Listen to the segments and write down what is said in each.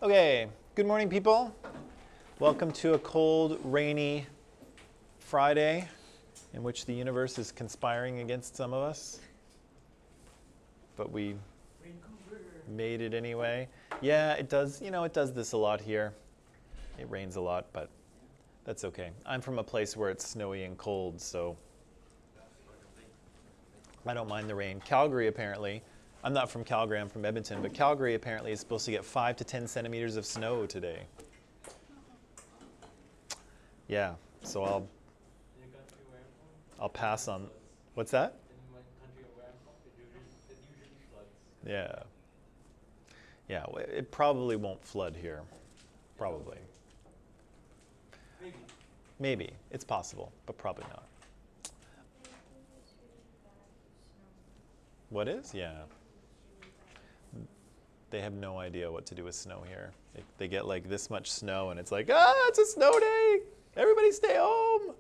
Okay, good morning, people. Welcome to a cold, rainy Friday in which the universe is conspiring against some of us. But we made it anyway. Yeah, it does, it does this a lot here. It rains a lot, but that's okay. I'm from a place where it's snowy and cold, so I don't mind the rain. Calgary, apparently, I'm not from Calgary, I'm from Edmonton, but Calgary apparently is supposed to get 5 to 10 centimeters of snow today. Yeah, so I'll pass on. What's that? Yeah. Yeah, it probably won't flood here. Probably. Maybe. It's possible, but probably not. What is? Yeah. They have no idea what to do with snow here. They get like this much snow and it's like, it's a snow day. Everybody stay home.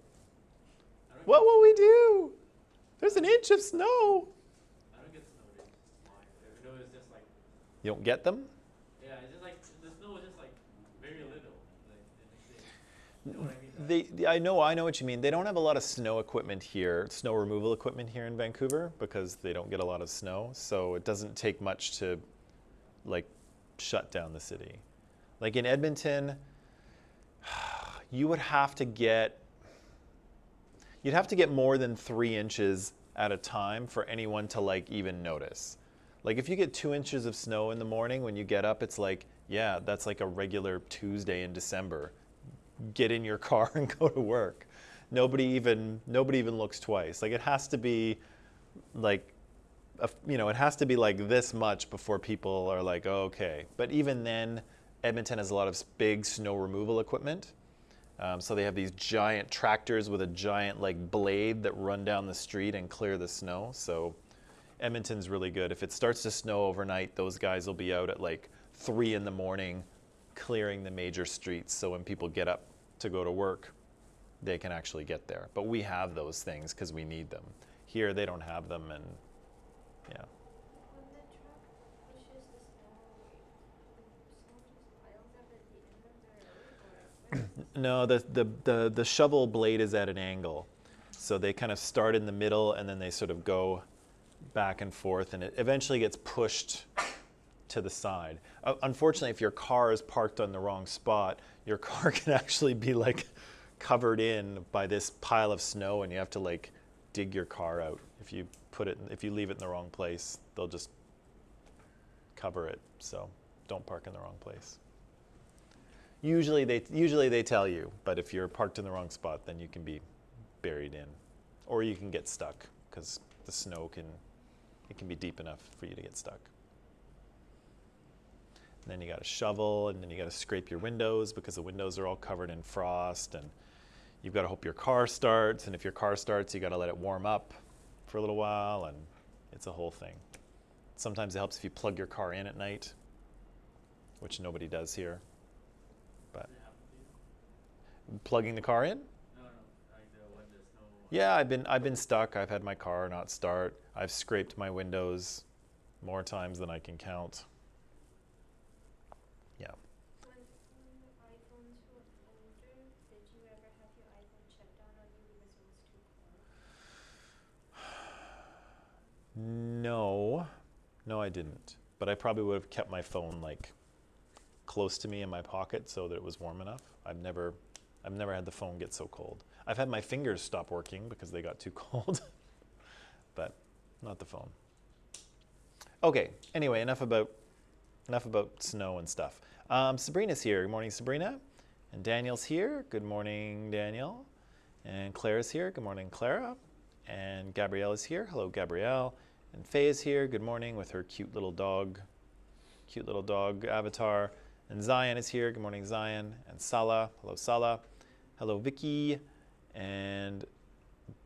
What will we do? There's an inch of snow. I don't get snow days. The snow is just like. You don't get them? Yeah, it's just like the snow is just like very little. You know what I mean? I know what you mean. They don't have a lot of snow equipment here, snow removal equipment here in Vancouver because they don't get a lot of snow. So it doesn't take much to like shut down the city. Like in Edmonton, you'd have to get more than 3 inches at a time for anyone to like even notice. Like if you get 2 inches of snow in the morning when you get up, it's like, yeah, that's like a regular Tuesday in December. Get in your car and go to work. Nobody even looks twice. Like it has to be like, it has to be like this much before people are like, oh, okay. But even then, Edmonton has a lot of big snow removal equipment. So they have these giant tractors with a giant like blade that run down the street and clear the snow. So Edmonton's really good. If it starts to snow overnight, those guys will be out at like 3 in the morning clearing the major streets. So when people get up to go to work, they can actually get there. But we have those things because we need them. Here they don't have them, and yeah. When the truck pushes the snow away, the snow just piles up at the end of the road, or No, the shovel blade is at an angle. So they kind of start in the middle and then they sort of go back and forth and it eventually gets pushed to the side. Unfortunately, if your car is parked on the wrong spot, your car can actually be like covered in by this pile of snow and you have to like dig your car out. If you leave it in the wrong place, they'll just cover it. So don't park in the wrong place. Usually they tell you, but if you're parked in the wrong spot, then you can be buried in, or you can get stuck because the snow can be deep enough for you to get stuck. And then you got to shovel, and then you got to scrape your windows because the windows are all covered in frost, and you've got to hope your car starts, and if your car starts, you got to let it warm up for a little while, and it's a whole thing. Sometimes it helps if you plug your car in at night, which nobody does here. But plugging the car in? No, like when the snow. Yeah, I've been stuck. I've had my car not start. I've scraped my windows more times than I can count. Yeah. when the iPhones were older, did you ever have your iPhone shut down on you because it was too cold? No, I didn't. But I probably would have kept my phone like close to me in my pocket so that it was warm enough. I've never had the phone get so cold. I've had my fingers stop working because they got too cold, but not the phone. Okay, anyway, enough about snow and stuff. Sabrina's here. Good morning, Sabrina. And Daniel's here. Good morning, Daniel. And Clara's here. Good morning, Clara. And Gabrielle is here. Hello, Gabrielle. And Faye is here. Good morning with her cute little dog avatar. And Zion is here. Good morning, Zion. And Sala. Hello, Sala. Hello, Vicky. And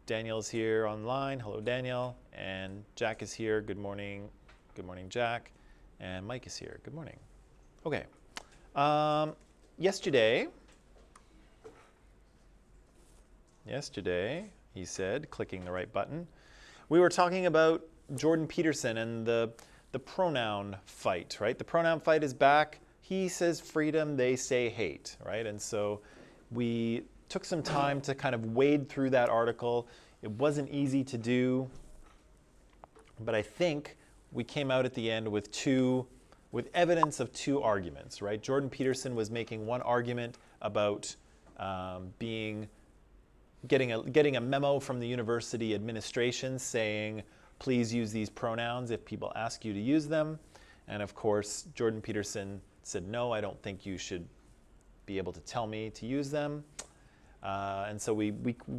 Daniel is here online. Hello, Daniel. And Jack is here. Good morning. Good morning, Jack. And Mike is here. Good morning. Okay. Yesterday, he said, clicking the right button, we were talking about Jordan Peterson and the pronoun fight, right? The pronoun fight is back. He says freedom, they say hate, right? And so we took some time to kind of wade through that article. It wasn't easy to do, but I think we came out at the end with evidence of two arguments, right? Jordan Peterson was making one argument about getting a memo from the university administration saying, please use these pronouns if people ask you to use them. And of course, Jordan Peterson said, no, I don't think you should be able to tell me to use them. And so we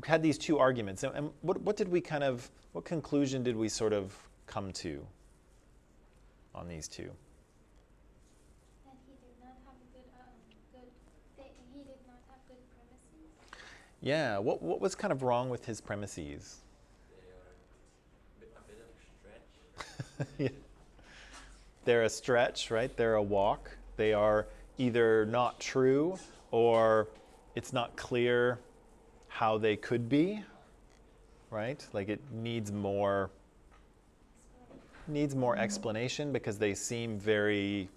had these two arguments. And what conclusion did we sort of come to on these two? That he did not have he did not have good premises. Yeah, what was kind of wrong with his premises? They are a bit of a stretch. Yeah. They're a stretch, right? They're a walk. They are either not true or it's not clear how they could be, right? Like it needs more explanation because they seem very,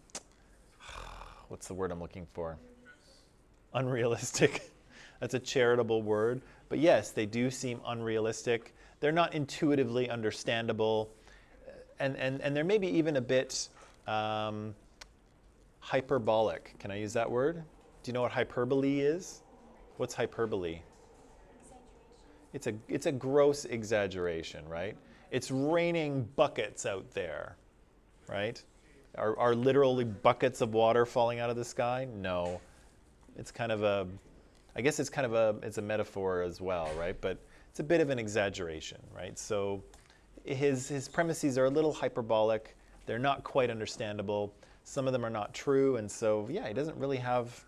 what's the word I'm looking for? Unrealistic. That's a charitable word. But yes, they do seem unrealistic. They're not intuitively understandable. And they're maybe even a bit hyperbolic. Can I use that word? Do you know what hyperbole is? What's hyperbole? Exaggeration. It's a gross exaggeration, right? It's raining buckets out there, right? Are literally buckets of water falling out of the sky? No. It's kind of it's a metaphor as well, right? But it's a bit of an exaggeration, right? So his premises are a little hyperbolic. They're not quite understandable. Some of them are not true, and so yeah, he doesn't really have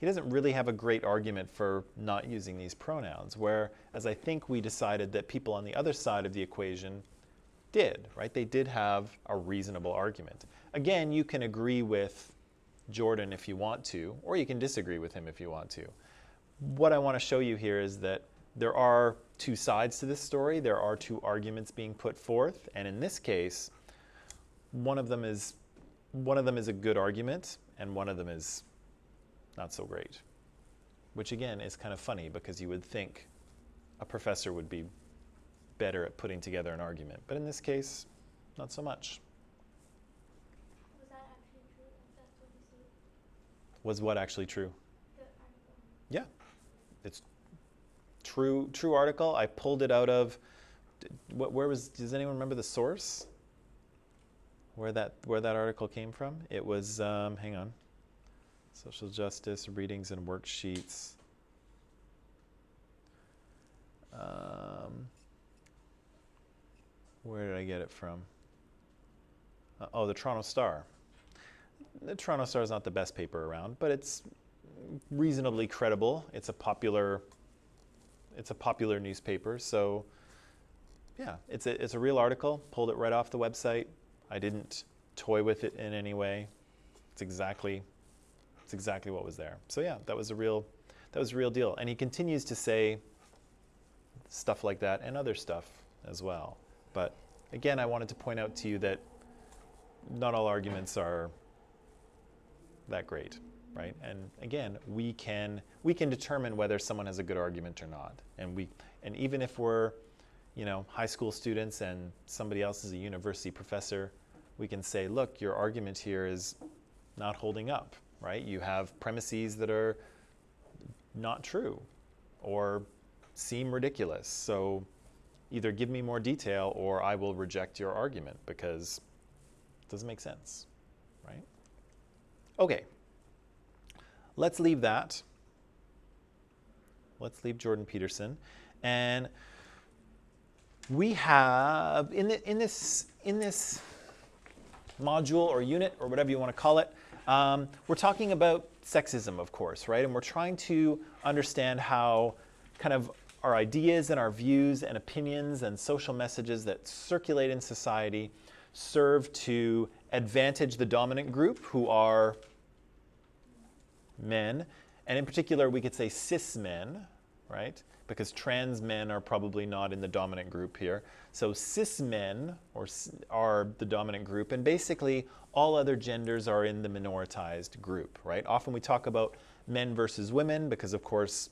a great argument for not using these pronouns. Whereas I think we decided that people on the other side of the equation did, right? They did have a reasonable argument. Again, you can agree with Jordan if you want to, or you can disagree with him if you want to. What I want to show you here is that there are two sides to this story. There are two arguments being put forth, and in this case, one of them is a good argument, and one of them is not so great. Which again is kind of funny because you would think a professor would be better at putting together an argument, but in this case, not so much. Was that actually true? If that's what you said? Was what actually true? The article. Yeah, it's true article. I pulled it out of, does anyone remember the source? Where that article came from? It was, hang on, Social Justice, Readings and Worksheets. Where did I get it from? The Toronto Star. The Toronto Star is not the best paper around, but it's reasonably credible. It's a popular newspaper, so yeah, it's a real article. Pulled it right off the website. I didn't toy with it in any way. It's exactly what was there. So yeah, that was a real deal. And he continues to say stuff like that and other stuff as well. But again, I wanted to point out to you that not all arguments are that great, right? And again, we can determine whether someone has a good argument or not. And even if we're, high school students and somebody else is a university professor, we can say, look, your argument here is not holding up, right? You have premises that are not true or seem ridiculous. So either give me more detail or I will reject your argument because it doesn't make sense, right? Okay, let's leave that. Let's leave Jordan Peterson. And we have, in this module or unit or whatever you want to call it, we're talking about sexism, of course, right? And we're trying to understand how kind of our ideas and our views and opinions and social messages that circulate in society serve to advantage the dominant group, who are men. And in particular, we could say cis men, right? Because trans men are probably not in the dominant group here. So cis men are the dominant group, and basically all other genders are in the minoritized group, right? Often we talk about men versus women because, of course,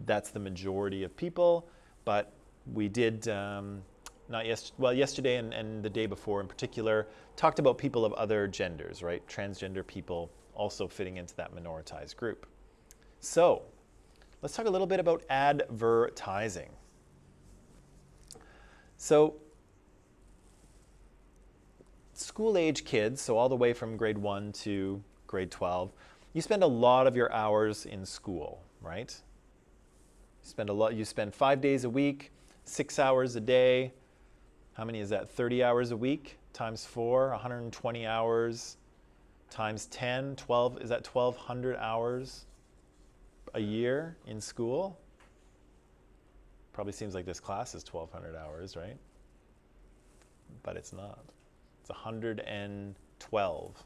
that's the majority of people, but we did, yesterday and the day before in particular, talked about people of other genders, right? Transgender people also fitting into that minoritized group. So, let's talk a little bit about advertising. So, school-age kids, so all the way from grade 1 to grade 12, you spend a lot of your hours in school, right? You spend 5 days a week, 6 hours a day. How many is that? 30 hours a week times 4, 120 hours times 10, 12, is that 1,200 hours a year in school? Probably seems like this class is 1,200 hours, right? But it's not. It's 112.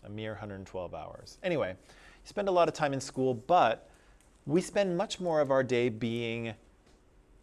A mere 112 hours. Anyway, you spend a lot of time in school, but we spend much more of our day being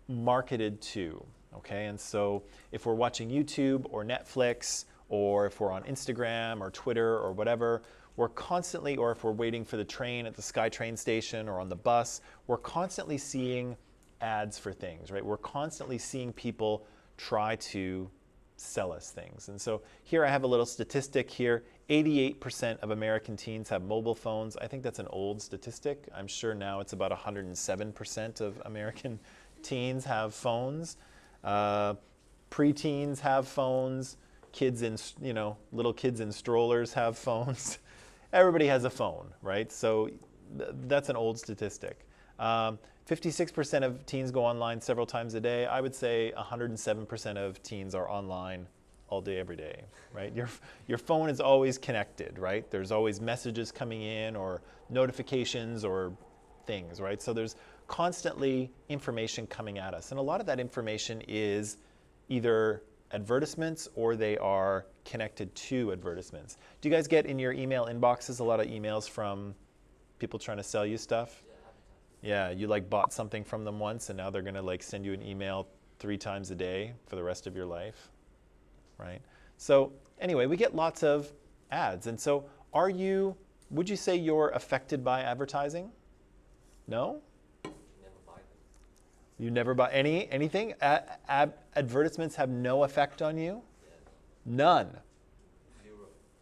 marketed to, okay? And so if we're watching YouTube or Netflix, or if we're on Instagram or Twitter or whatever, we're constantly, or if we're waiting for the train at the SkyTrain station or on the bus, we're constantly seeing ads for things, right? We're constantly seeing people try to sell us things. And so here I have a little statistic here. 88% of American teens have mobile phones. I think that's an old statistic. I'm sure now it's about 107% of American teens have phones. Preteens have phones. Kids in, little kids in strollers have phones. Everybody has a phone, right? So that's an old statistic. 56% of teens go online several times a day. I would say 107% of teens are online all day, every day, right? Your phone is always connected, right? There's always messages coming in or notifications or things, right? So there's constantly information coming at us. And a lot of that information is either advertisements or they are connected to advertisements. Do you guys get in your email inboxes a lot of emails from people trying to sell you stuff? Yeah, you like bought something from them once and now they're gonna like send you an email 3 times a day for the rest of your life, right? So anyway, we get lots of ads. And so would you say you're affected by advertising? No? You never buy anything? Advertisements have no effect on you? None. 0.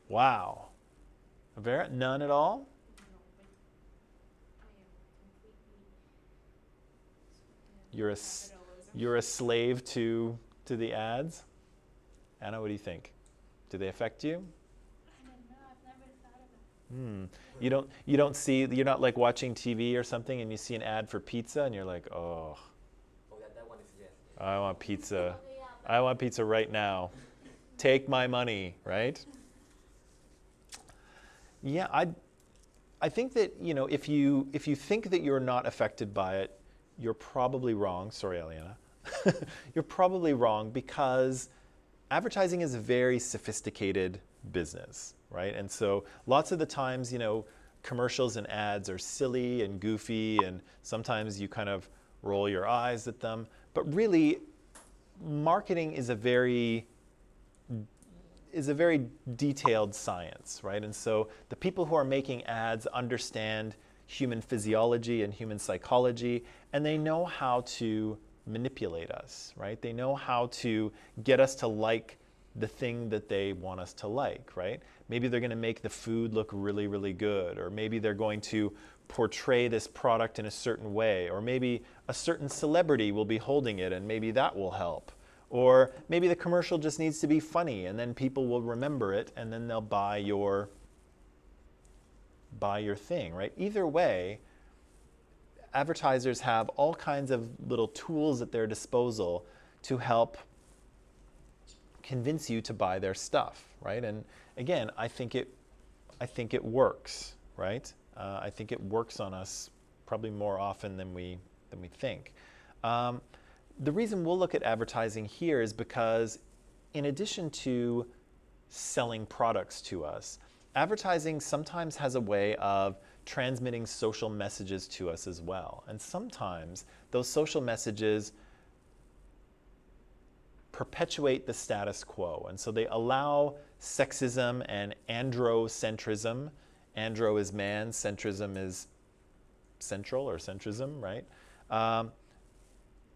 Wow. Vera, none at all? You're a slave to the ads? Anna, what do you think? Do they affect you? I don't know. I've never thought of it. You don't see, you're not like watching TV or something and you see an ad for pizza and you're like, oh. Oh, that one is yes. I want pizza. Oh, yeah, I want pizza right now. Take my money, right? Yeah, I think that, if you think that you're not affected by it, you're probably wrong. Sorry, Eliana. You're probably wrong because advertising is a very sophisticated business, right? And so lots of the times, commercials and ads are silly and goofy, and sometimes you kind of roll your eyes at them. But really, marketing is a very detailed science, right? And so the people who are making ads understand human physiology and human psychology, and they know how to manipulate us, right? They know how to get us to like the thing that they want us to like, right? Maybe they're going to make the food look really, really good, or maybe they're going to portray this product in a certain way, or maybe a certain celebrity will be holding it and maybe that will help. Or maybe the commercial just needs to be funny and then people will remember it and then they'll buy your thing, right? Either way, advertisers have all kinds of little tools at their disposal to help convince you to buy their stuff, right? And again, I think it works, right? I think it works on us probably more often than we think. The reason we'll look at advertising here is because in addition to selling products to us, advertising sometimes has a way of transmitting social messages to us as well. And sometimes those social messages perpetuate the status quo. And so they allow sexism and androcentrism. Andro is man, centrism is central or centrism, right?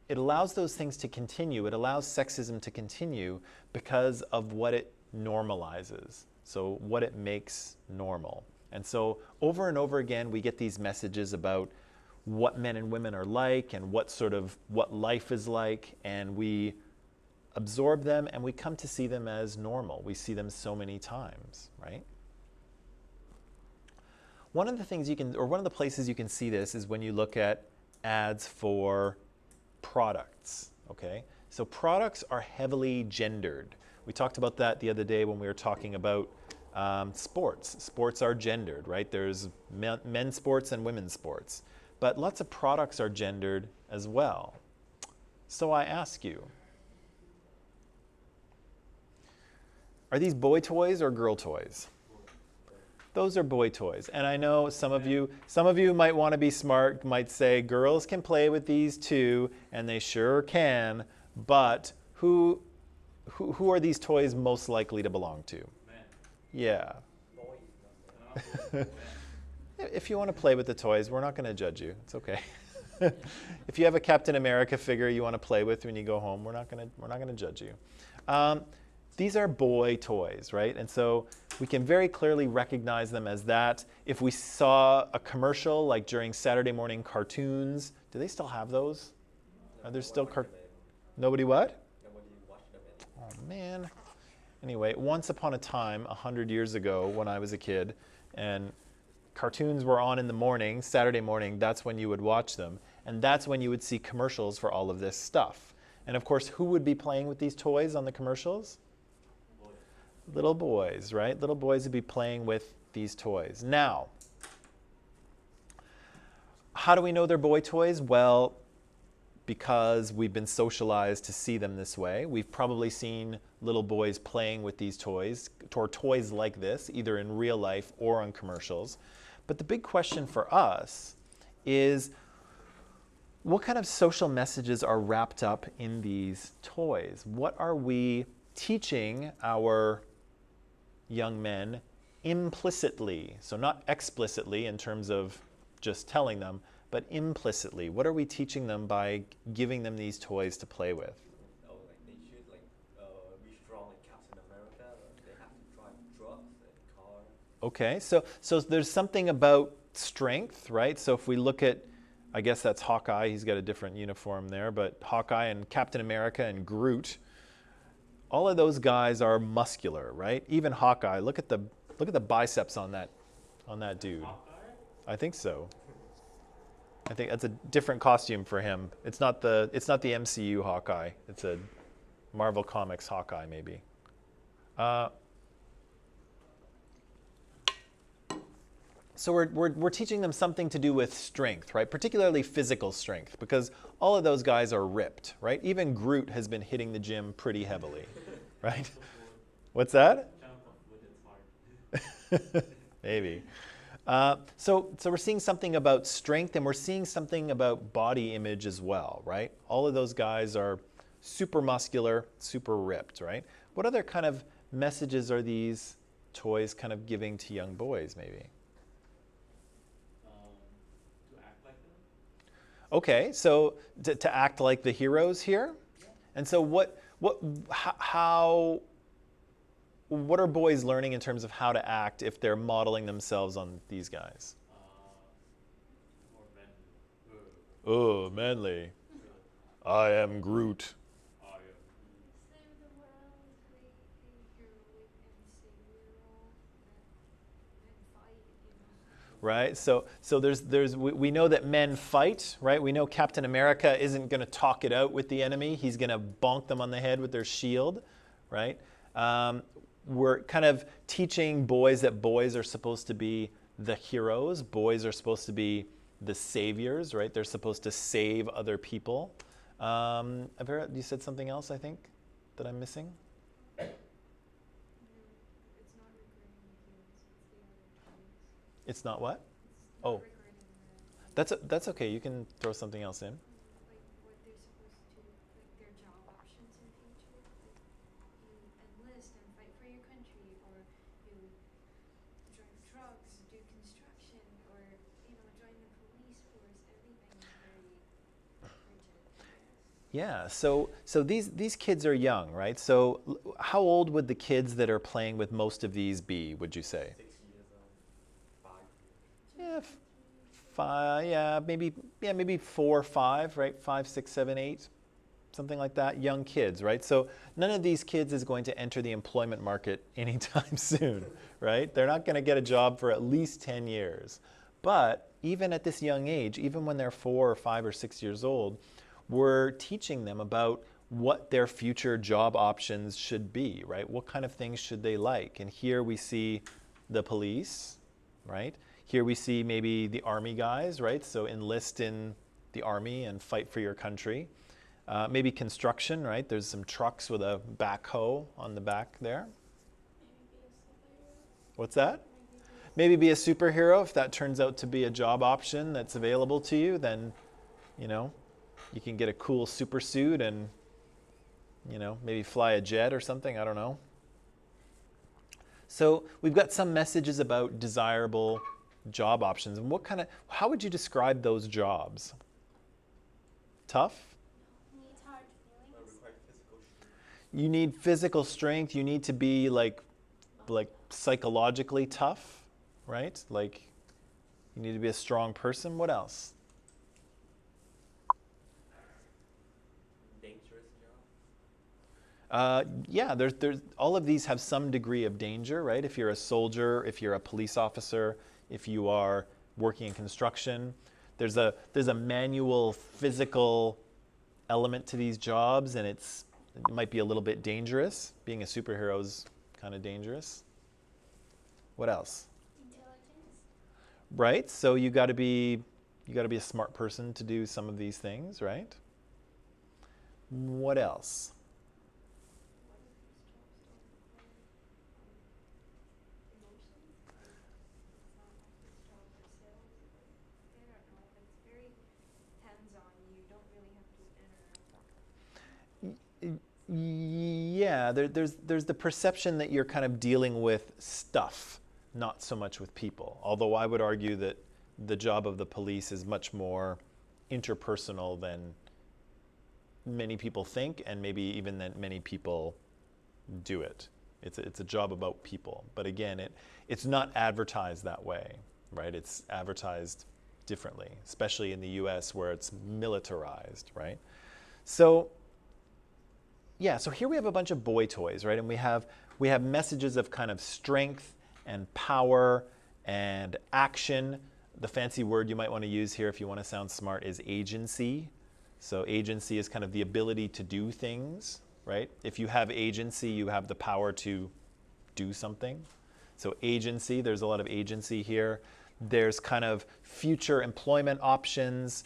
It allows those things to continue. It allows sexism to continue because of what it normalizes. So what it makes normal. And so over and over again, we get these messages about what men and women are like and what life is like, and we absorb them and we come to see them as normal. We see them so many times, right? One of the places you can see this is when you look at ads for products, okay? So products are heavily gendered. We talked about that the other day when we were talking about sports. Sports are gendered, right? There's men's sports and women's sports. But lots of products are gendered as well. So I ask you, are these boy toys or girl toys? Those are boy toys. And I know some of you might want to be smart, might say girls can play with these too, and they sure can, but who are these toys most likely to belong to? Man. Yeah. Boys. If you want to play with the toys, we're not going to judge you. It's okay. If you have a Captain America figure you want to play with when you go home, we're not going to judge you. These are boy toys, right? And so we can very clearly recognize them as that. If we saw a commercial like during Saturday morning cartoons, do they still have those? Are there still Nobody what? Nobody watched them anymore. Oh man. Anyway, once upon a time, 100 years ago when I was a kid, and cartoons were on in the morning, Saturday morning, that's when you would watch them. And that's when you would see commercials for all of this stuff. And of course, who would be playing with these toys on the commercials? Little boys, right? Little boys would be playing with these toys. Now, how do we know they're boy toys? Well, because we've been socialized to see them this way. We've probably seen little boys playing with these toys, or toys like this, either in real life or on commercials. But the big question for us is, what kind of social messages are wrapped up in these toys? What are we teaching our young men implicitly? So not explicitly in terms of just telling them, but implicitly. What are we teaching them by giving them these toys to play with? Oh, like they should be strong like Captain America. They have to drive trucks and cars. Okay, so there's something about strength, right? So if we look at, I guess that's Hawkeye, he's got a different uniform there, but Hawkeye and Captain America and Groot, all of those guys are muscular, right? Even Hawkeye, look at the biceps on that dude. Hawkeye? I think so. I think that's a different costume for him. It's not the MCU Hawkeye. It's a Marvel Comics Hawkeye, maybe. So we're teaching them something to do with strength, right? Particularly physical strength, because all of those guys are ripped, right? Even Groot has been hitting the gym pretty heavily, right? What's that? Jump with its heart. Maybe. So we're seeing something about strength, and we're seeing something about body image as well, right? All of those guys are super muscular, super ripped, right? What other kind of messages are these toys kind of giving to young boys, maybe? To act like them? Okay, so to act like the heroes here? And so what are boys learning in terms of how to act if they're modeling themselves on these guys? More manly. Oh, manly. I am Groot. I am. Save the world, be heroic and savior and fight, Right? So we know that men fight, right? We know Captain America isn't going to talk it out with the enemy. He's going to bonk them on the head with their shield, right? We're kind of teaching boys that boys are supposed to be the heroes. Boys are supposed to be the saviors, right? They're supposed to save other people. Avera, you said something else, I think, that I'm missing? it's not recurring heroes, it's the other toys. It's not what? Oh, regarding the that's okay. You can throw something else in. like what they're supposed to like their job options in future. Like you enlist and fight for your country, or you join drugs, do construction, or join the police force. Everything is very rigid, I guess. Yeah. So these kids are young, right? So how old would the kids that are playing with most of these be? Would you say? 6 years old, 5 years. Yeah, five. Yeah, maybe. Yeah, maybe 4 or 5, right? 5, 6, 7, 8, something like that. Young kids, right? So none of these kids is going to enter the employment market anytime soon, right? They're not going to get a job for at least 10 years. But even at this young age, even when they're 4 or 5 or 6 years old, we're teaching them about what their future job options should be, right? What kind of things should they like? And here we see the police, right? Here we see maybe the army guys, right? So enlist in the army and fight for your country. Maybe construction, right? There's some trucks with a backhoe on the back there. What's that? Maybe be a superhero. If that turns out to be a job option that's available to you, then, you can get a cool super suit and, maybe fly a jet or something. I don't know. So we've got some messages about desirable job options. And how would you describe those jobs? Tough? Needs hard feelings. Require physical strength. You need physical strength. You need to be like psychologically tough, right? Like you need to be a strong person. What else? Dangerous job. Yeah, there's all of these have some degree of danger, right? If you're a soldier, if you're a police officer, if you are working in construction, there's a manual physical element to these jobs, and it might be a little bit dangerous. Being a superhero is kind of dangerous. What else? Intelligence. Right? So you got to be a smart person to do some of these things, right? What else? Yeah, there's the perception that you're kind of dealing with stuff, not so much with people. Although I would argue that the job of the police is much more interpersonal than many people think, and maybe even than many people do it. It's a job about people. But again, it's not advertised that way, right? It's advertised differently, especially in the US where it's militarized, right? So yeah, so here we have a bunch of boy toys, right? And we have messages of kind of strength and power and action. The fancy word you might want to use here if you want to sound smart is agency. So agency is kind of the ability to do things, right? If you have agency, you have the power to do something. So agency, there's a lot of agency here. There's kind of future employment options.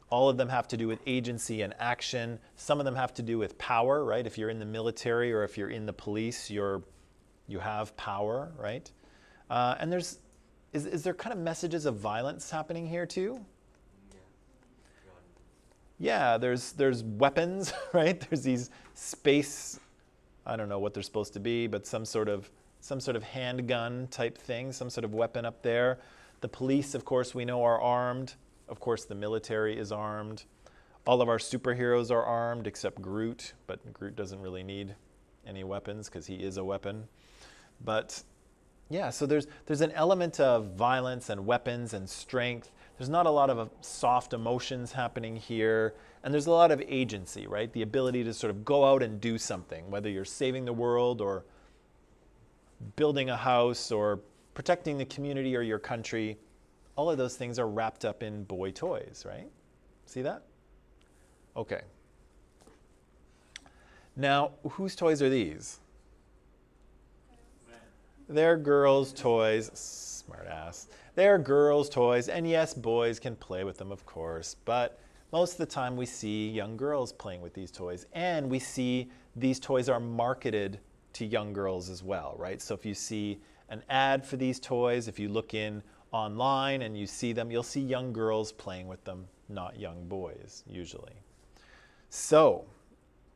All of them have to do with agency and action. Some of them have to do with power, right? If you're in the military or if you're in the police, you have power, right? And is there kind of messages of violence happening here too? Yeah, there's weapons, right? There's these space, I don't know what they're supposed to be, but some sort of handgun type thing, some sort of weapon up there. The police, of course, we know are armed. Of course, the military is armed. All of our superheroes are armed except Groot, but Groot doesn't really need any weapons because he is a weapon. But yeah, so there's an element of violence and weapons and strength. There's not a lot of soft emotions happening here. And there's a lot of agency, right? The ability to sort of go out and do something, whether you're saving the world or building a house or protecting the community or your country. All of those things are wrapped up in boy toys, right? See that? Okay. Now, whose toys are these? They're girls' toys. Smart ass. They're girls' toys, and yes, boys can play with them, of course, but most of the time we see young girls playing with these toys, and we see these toys are marketed to young girls as well, right? So if you see an ad for these toys, if you look in online and you see them, you'll see young girls playing with them, not young boys usually. So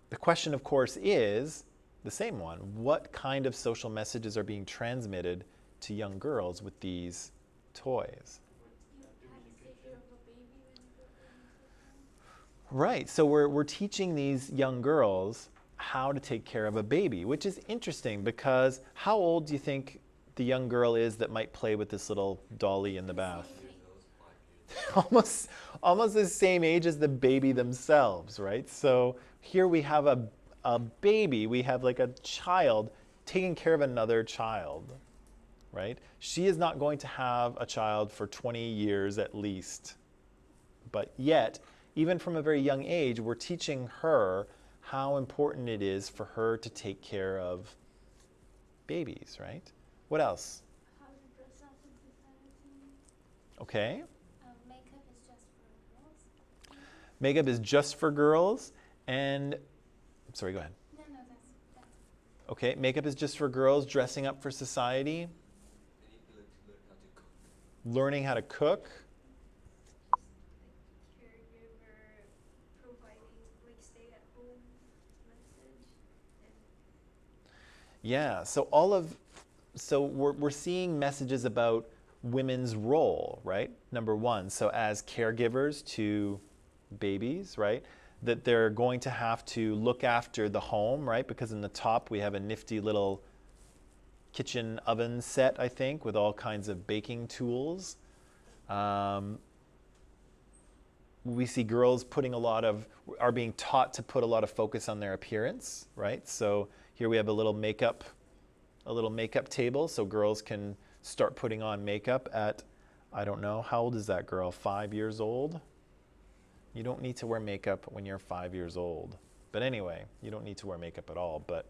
the question, of course, is the same one. What kind of social messages are being transmitted to young girls with these toys? You have to take care of a baby when you go for an exercise. Right, so we're teaching these young girls how to take care of a baby, which is interesting because how old do you think the young girl is that might play with this little dolly in the bath? 5 years. Almost the same age as the baby themselves, right? So here we have a baby, we have like a child taking care of another child, right? She is not going to have a child for 20 years at least. But yet, even from a very young age, we're teaching her how important it is for her to take care of babies, right? What else? How to dress up in society. Okay. Makeup is just for girls. Makeup is just for girls, and sorry, go ahead. No, that's. Okay, makeup is just for girls, dressing up for society, They need to learn how to cook. learning how to cook. Caregiver, providing like stay at home message, and Yeah, so we're seeing messages about women's role, right? Number one, so as caregivers to babies, right? That they're going to have to look after the home, right? Because in the top we have a nifty little kitchen oven set, I think, with all kinds of baking tools. We see girls are being taught to put a lot of focus on their appearance, right? So here we have a little makeup table, so girls can start putting on makeup at, I don't know, how old is that girl? 5 years old? You don't need to wear makeup when you're 5 years old. But anyway, you don't need to wear makeup at all. But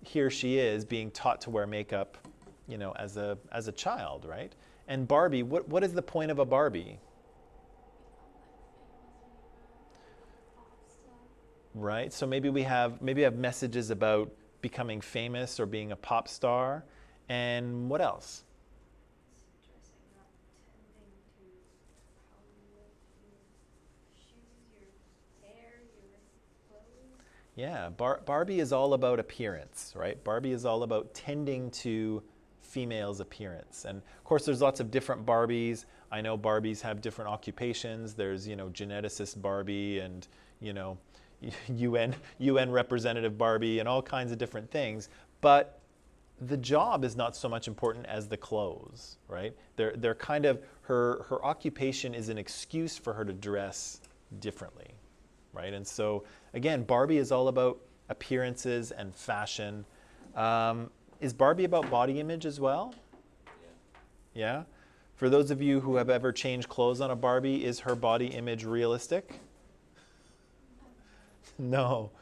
here she is being taught to wear makeup, as a child, right? And Barbie, what is the point of a Barbie? Right? So maybe we have messages about becoming famous or being a pop star. And what else? dressing up, tending to how you look, your shoes, your hair, your clothes. Yeah, Barbie is all about appearance, right? Barbie is all about tending to females' appearance. And of course, there's lots of different Barbies. I know Barbies have different occupations. There's, geneticist Barbie and, UN representative Barbie and all kinds of different things. But the job is not so much important as the clothes, right? They're kind of, her occupation is an excuse for her to dress differently, right? And so, again, Barbie is all about appearances and fashion. Is Barbie about body image as well? Yeah. Yeah? For those of you who have ever changed clothes on a Barbie, is her body image realistic? No.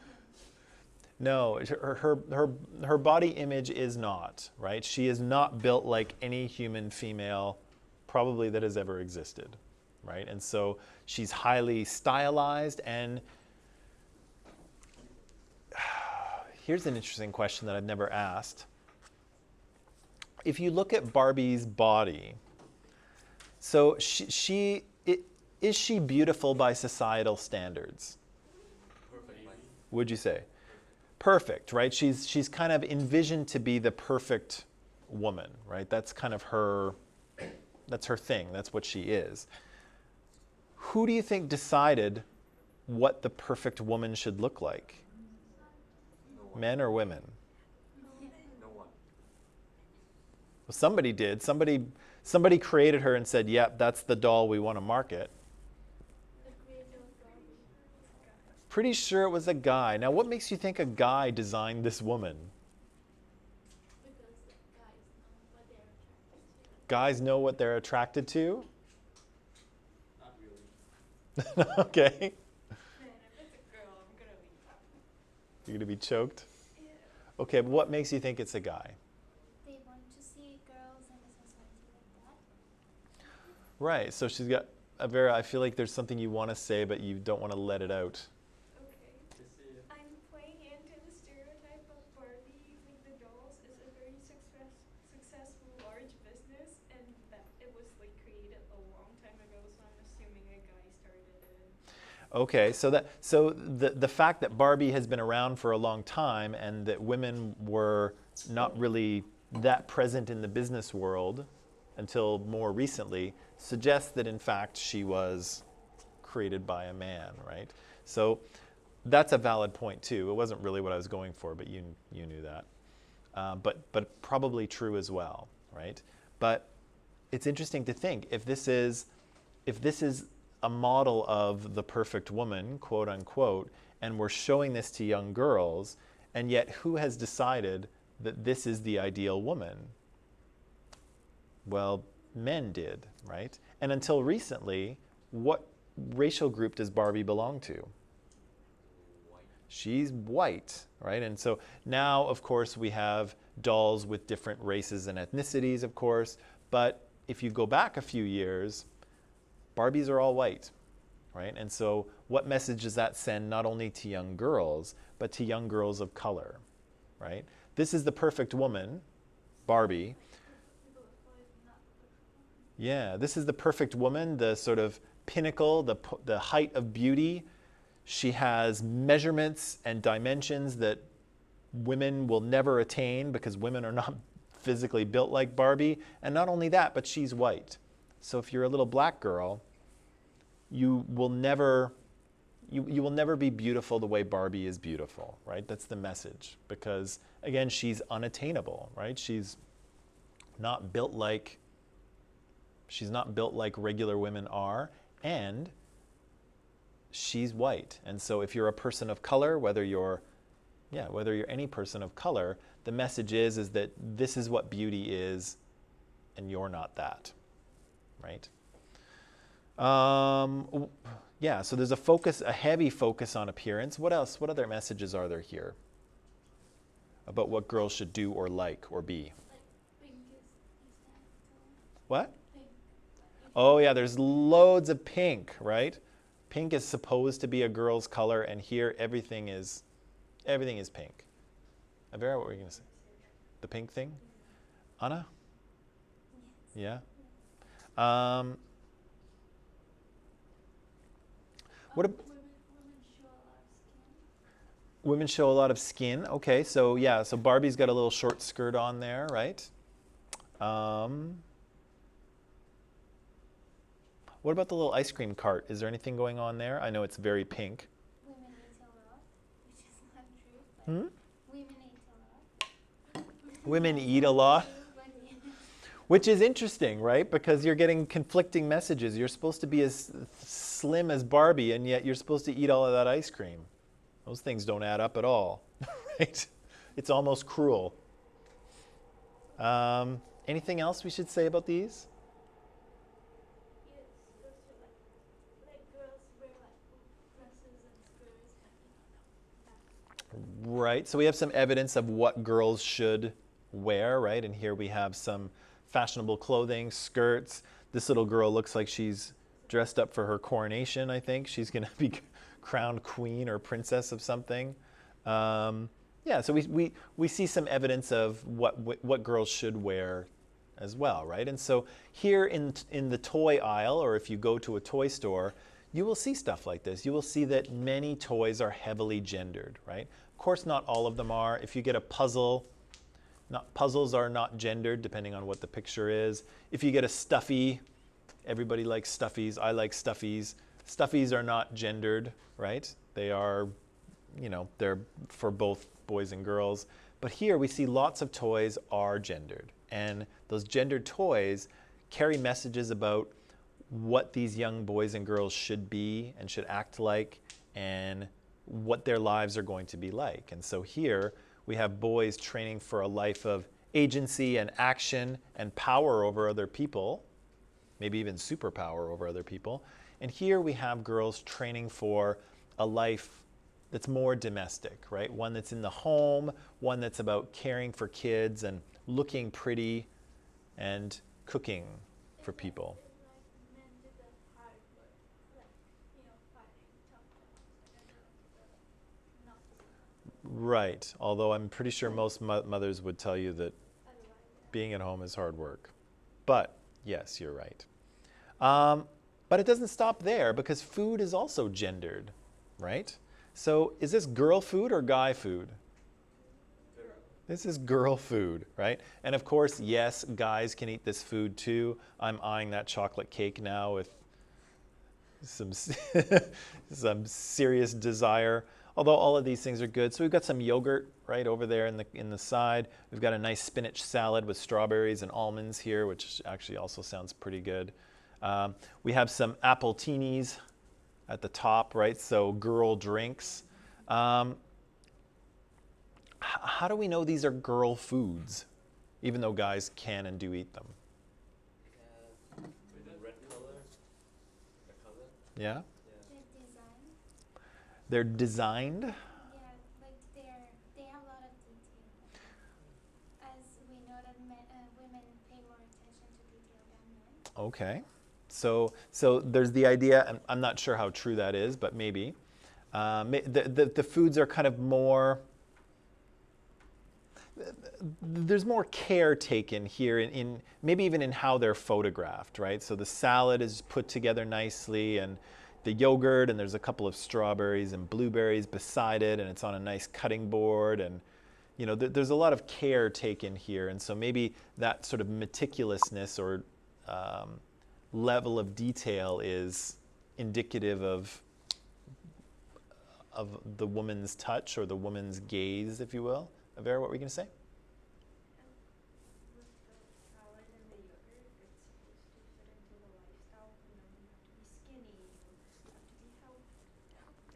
No, her body image is not, right? She is not built like any human female probably that has ever existed, right? And so she's highly stylized. And here's an interesting question that I've never asked. If you look at Barbie's body, so is she beautiful by societal standards? Perfect. Would you say? Perfect, right? She's kind of envisioned to be the perfect woman, right? That's kind of that's her thing. That's what she is. Who do you think decided what the perfect woman should look like? No one. Men or women? No one. Well, somebody did. Somebody created her and said, "Yep, that's the doll we want to market." The creator of Barbie. Pretty sure it was a guy. Now, what makes you think a guy designed this woman? Because guys know what they're attracted to. Guys know what they're attracted to? Not really. Okay. Man, if it's a girl, I'm gonna be. You're going to be choked? Yeah. Okay, but what makes you think it's a guy? They want to see girls in a society like that. Right, so she's got I feel like there's something you want to say, but you don't want to let it out. Okay. Just say it. I'm playing into the stereotype of Barbie with the dolls is a very successful large business, and that it was Okay, so the fact that Barbie has been around for a long time and that women were not really that present in the business world until more recently suggests that in fact she was created by a man, right? So that's a valid point too. It wasn't really what I was going for, but you knew that. But probably true as well, right? But it's interesting to think if this is a model of the perfect woman, quote unquote, and we're showing this to young girls, and yet who has decided that this is the ideal woman? Well, men did, right? And until recently, what racial group does Barbie belong to? White. She's white, right? And so now, of course, we have dolls with different races and ethnicities, of course, but if you go back a few years, Barbies are all white, right? And so what message does that send not only to young girls, but to young girls of color, right? This is the perfect woman, Barbie. Yeah, this is the perfect woman, the sort of pinnacle, the height of beauty. She has measurements and dimensions that women will never attain because women are not physically built like Barbie. And not only that, but she's white. So if you're a little black girl, you will never be beautiful the way Barbie is beautiful, right? That's the message. Because again, she's unattainable, right? She's not built like regular women are, and she's white. And so if you're a person of color, whether you're any person of color, the message is that this is what beauty is, and you're not that, right? Yeah, so there's a heavy focus on appearance. What else? What other messages are there here about what girls should do or like or be? Like pink is that What? pink. Oh yeah, there's loads of pink, right? Pink is supposed to be a girl's color, and here everything is pink. Avera, what were you going to say? The pink thing? Anna? Yeah? What ab- Women show a lot of skin. Women show a lot of skin. Okay, so yeah, so Barbie's got a little short skirt on there, right? What about the little ice cream cart? Is there anything going on there? I know it's very pink. Women eat a lot, which is not true. But women eat a lot. Women eat a lot, which is interesting, right? Because you're getting conflicting messages. You're supposed to be as slim as Barbie, and yet you're supposed to eat all of that ice cream. Those things don't add up at all, right? It's almost cruel. Anything else we should say about these? Yes, those are like girls wear like dresses and skirts and Right, so we have some evidence of what girls should wear, right? And here we have some fashionable clothing, skirts. This little girl looks like she's dressed up for her coronation, I think. She's going to be crowned queen or princess of something. Yeah, so we see some evidence of what girls should wear as well, right? And so here in the toy aisle, or if you go to a toy store, you will see stuff like this. You will see that many toys are heavily gendered, right? Of course, not all of them are. If you get a puzzle, puzzles are not gendered depending on what the picture is. If you get a stuffy, everybody likes stuffies. I like stuffies. Stuffies are not gendered, right? They are, they're for both boys and girls. But here we see lots of toys are gendered. And those gendered toys carry messages about what these young boys and girls should be and should act like and what their lives are going to be like. And so here we have boys training for a life of agency and action and power over other people, maybe even superpower over other people. And here we have girls training for a life that's more domestic, right? One that's in the home, one that's about caring for kids and looking pretty and cooking for people. men do the hard work, like fighting tough jobs, and then not Right, although I'm pretty sure most mothers would tell you that otherwise. being at home is hard work. But yes, you're right. But it doesn't stop there because food is also gendered, right? So is this girl food or guy food? This is girl food, right? And of course, yes, guys can eat this food too. I'm eyeing that chocolate cake now with some some serious desire. Although all of these things are good. So we've got some yogurt right over there in the side. We've got a nice spinach salad with strawberries and almonds here, which actually also sounds pretty good. We have some apple teenies at the top, right? So girl drinks. How do we know these are girl foods, even though guys can and do eat them? Red color. Red color. Yeah? Yeah. The design, They're designed. yeah, like they have a lot of detail. As we know that women pay more attention to detail than men. Okay. So there's the idea, and I'm not sure how true that is, but maybe. The foods are kind of more, there's more care taken here in maybe even in how they're photographed, right? So the salad is put together nicely, and the yogurt, and there's a couple of strawberries and blueberries beside it, and it's on a nice cutting board, and there's a lot of care taken here, and so maybe that sort of meticulousness or level of detail is indicative of the woman's touch or the woman's gaze, if you will. Avera, what were you going to say? With the salad and the yogurt, it's supposed to fit into the lifestyle. You have to be skinny, you have to be healthy.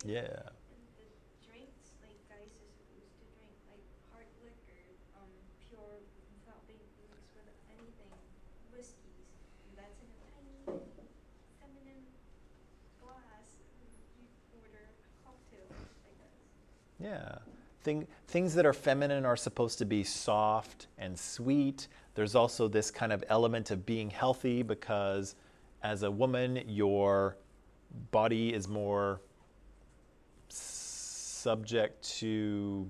Yeah. And the drinks, like guys are supposed to drink like hard liquor, pure, without being mixed with anything, whiskeys. And that's in a tiny, feminine glass. You order a cocktail, I guess. Yeah. Things that are feminine are supposed to be soft and sweet. There's also this kind of element of being healthy because as a woman, your body is more subject to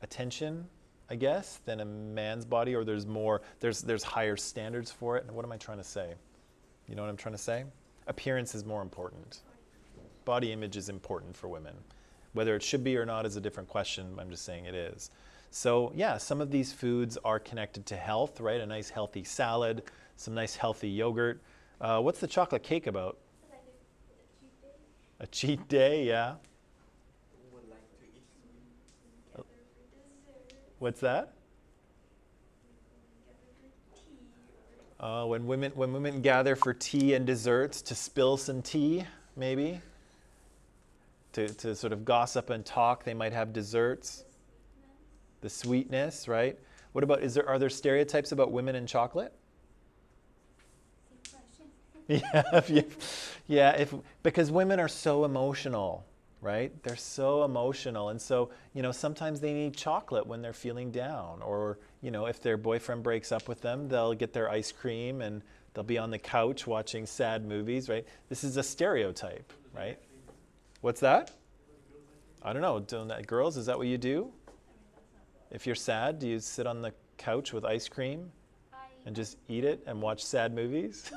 attention, I guess, than a man's body, or there's higher standards for it. And what am I trying to say? You know what I'm trying to say? Appearance is more important. Body image is important for women. Whether it should be or not is a different question. I'm just saying it is. So yeah, some of these foods are connected to health, right? A nice healthy salad, some nice healthy yogurt. What's the chocolate cake about? Like a cheat day. A cheat day, yeah. Who would like to eat sweet? Gather for dessert. What's that? Gather for tea. Or When women gather for tea and desserts to spill some tea, maybe. To sort of gossip and talk, they might have desserts. The sweetness, right? What about, are there stereotypes about women and chocolate? same question. Yeah, because women are so emotional, right? They're so emotional, and so sometimes they need chocolate when they're feeling down, or if their boyfriend breaks up with them, they'll get their ice cream and they'll be on the couch watching sad movies, right? This is a stereotype, right? What's that? I don't know. Girls, is that what you do? If you're sad, do you sit on the couch with ice cream and just eat it and watch sad movies?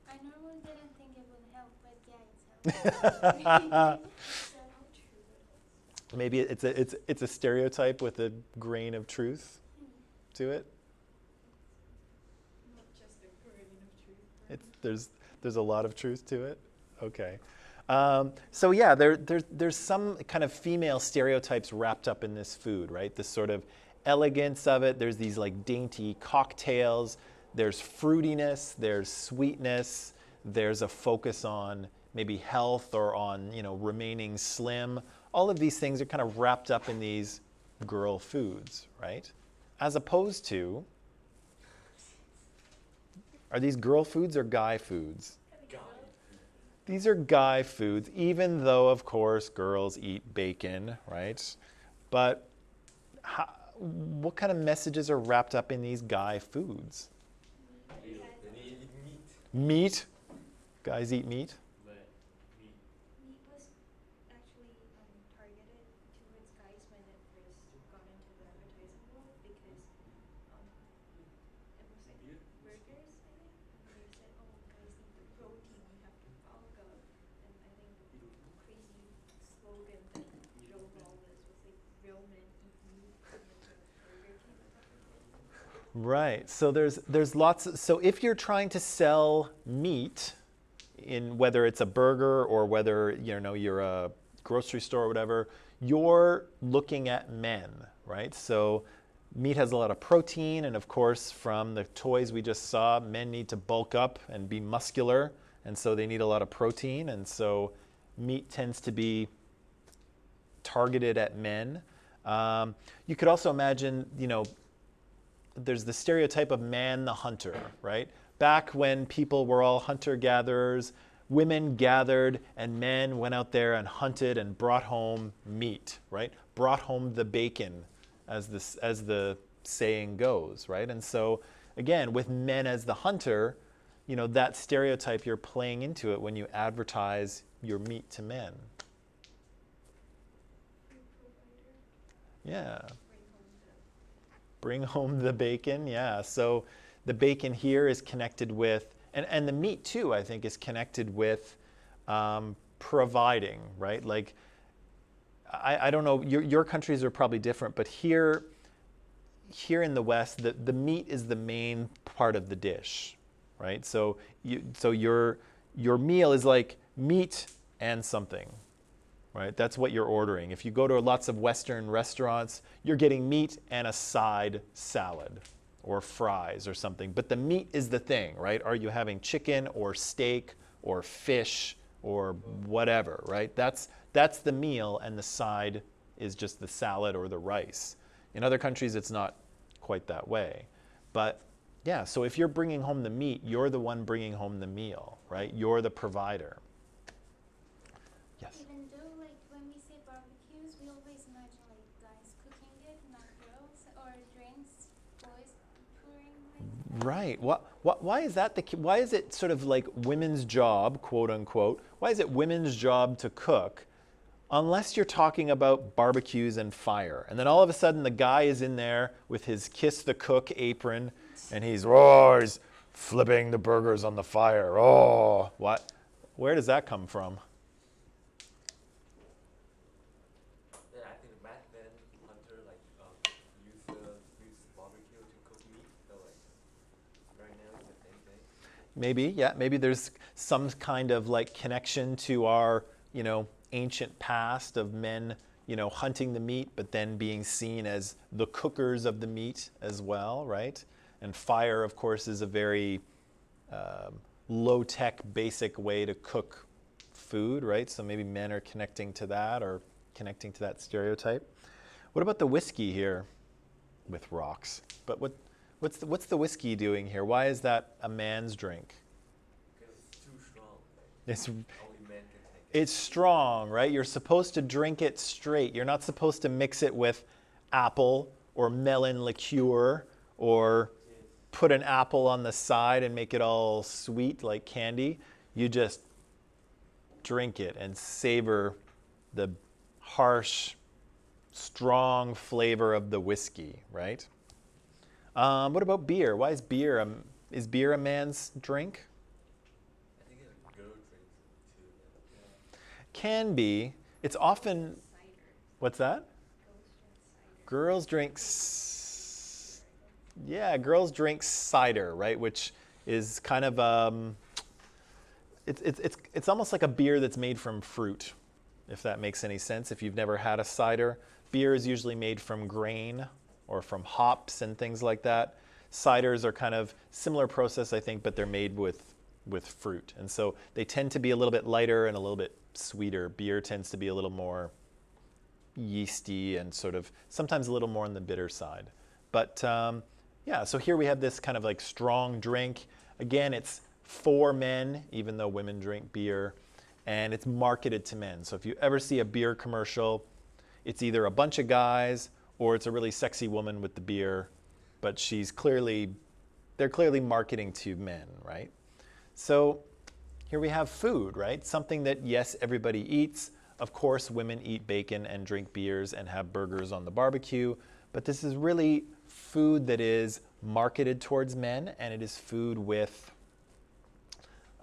I normally didn't think it would help, but yeah, it's helpful. Maybe it's a stereotype with a grain of truth to it. Not just a grain of truth. There's a lot of truth to it. Okay. So yeah, there's some kind of female stereotypes wrapped up in this food, right? This sort of elegance of it. There's these like dainty cocktails. There's fruitiness. There's sweetness. There's a focus on maybe health or on remaining slim. All of these things are kind of wrapped up in these girl foods, right? As opposed to, are these girl foods or guy foods? These are guy foods, even though, of course, girls eat bacon, right? But what kind of messages are wrapped up in these guy foods? They need meat. Meat? Guys eat meat? But meat. Meat was actually targeted towards guys when it first got into the advertising world because it was like burgers, I think. And they said, oh, guys need the protein. Right. So there's lots. So if you're trying to sell meat, in whether it's a burger or whether you're a grocery store or whatever, you're looking at men, right? So meat has a lot of protein, and of course, from the toys we just saw, men need to bulk up and be muscular, and so they need a lot of protein, and so meat tends to be targeted at men. You could also imagine, there's the stereotype of man the hunter, right? Back when people were all hunter-gatherers, women gathered and men went out there and hunted and brought home meat, right? Brought home the bacon, as the saying goes, right? And so, again, with men as the hunter, that stereotype, you're playing into it when you advertise your meat to men. Yeah. Bring home the bacon, yeah. So the bacon here is connected with, and the meat too, I think, is connected with providing, right? Like, I don't know, your countries are probably different, but here in the West, the meat is the main part of the dish, right? So your meal is like meat and something, right? That's what you're ordering. If you go to lots of Western restaurants, you're getting meat and a side salad or fries or something. But the meat is the thing, right? Are you having chicken or steak or fish or whatever, right? That's the meal, and the side is just the salad or the rice. In other countries, it's not quite that way. But yeah, so if you're bringing home the meat, you're the one bringing home the meal, right? You're the provider. Yes? Even though, like, when we say barbecues, we always imagine, like, guys cooking it, not girls, or drinks, boys pouring. Right. Why is that why is it sort of like women's job, quote unquote? Why is it women's job to cook, unless you're talking about barbecues and fire? And then all of a sudden the guy is in there with his kiss the cook apron, and he's flipping the burgers on the fire. Oh, what? Where does that come from? Yeah, I think back then hunter use barbecue to cook meat. So like right now it's the same thing. Maybe, yeah. Maybe there's some kind of like connection to our, ancient past of men, hunting the meat, but then being seen as the cookers of the meat as well, right? And fire, of course, is a very low-tech, basic way to cook food, right? So maybe men are connecting to that or connecting to that stereotype. What about the whiskey here with rocks? But what's the whiskey doing here? Why is that a man's drink? Because it's too strong. It's Only men can take it. It's strong, right? You're supposed to drink it straight. You're not supposed to mix it with apple or melon liqueur or put an apple on the side and make it all sweet like candy. You just drink it and savor the harsh, strong flavor of the whiskey, right? What about beer? Why is beer a man's drink? I think a girl drinks it too. Yeah. Can be. It's often. Cider. What's that? Girls drink cider. Girls drink cider, right? Which is kind of it's almost like a beer that's made from fruit, if that makes any sense. If you've never had a cider, beer is usually made from grain or from hops and things like that. Ciders are kind of similar process, I think, but they're made with fruit, and so they tend to be a little bit lighter and a little bit sweeter. Beer tends to be a little more yeasty and sort of sometimes a little more on the bitter side. But so here we have this kind of like strong drink. Again, it's for men, even though women drink beer, and it's marketed to men. So if you ever see a beer commercial, it's either a bunch of guys or it's a really sexy woman with the beer, but they're clearly marketing to men, right? So here we have food, right? Something that, yes, everybody eats. Of course, women eat bacon and drink beers and have burgers on the barbecue, but this is really food that is marketed towards men, and it is food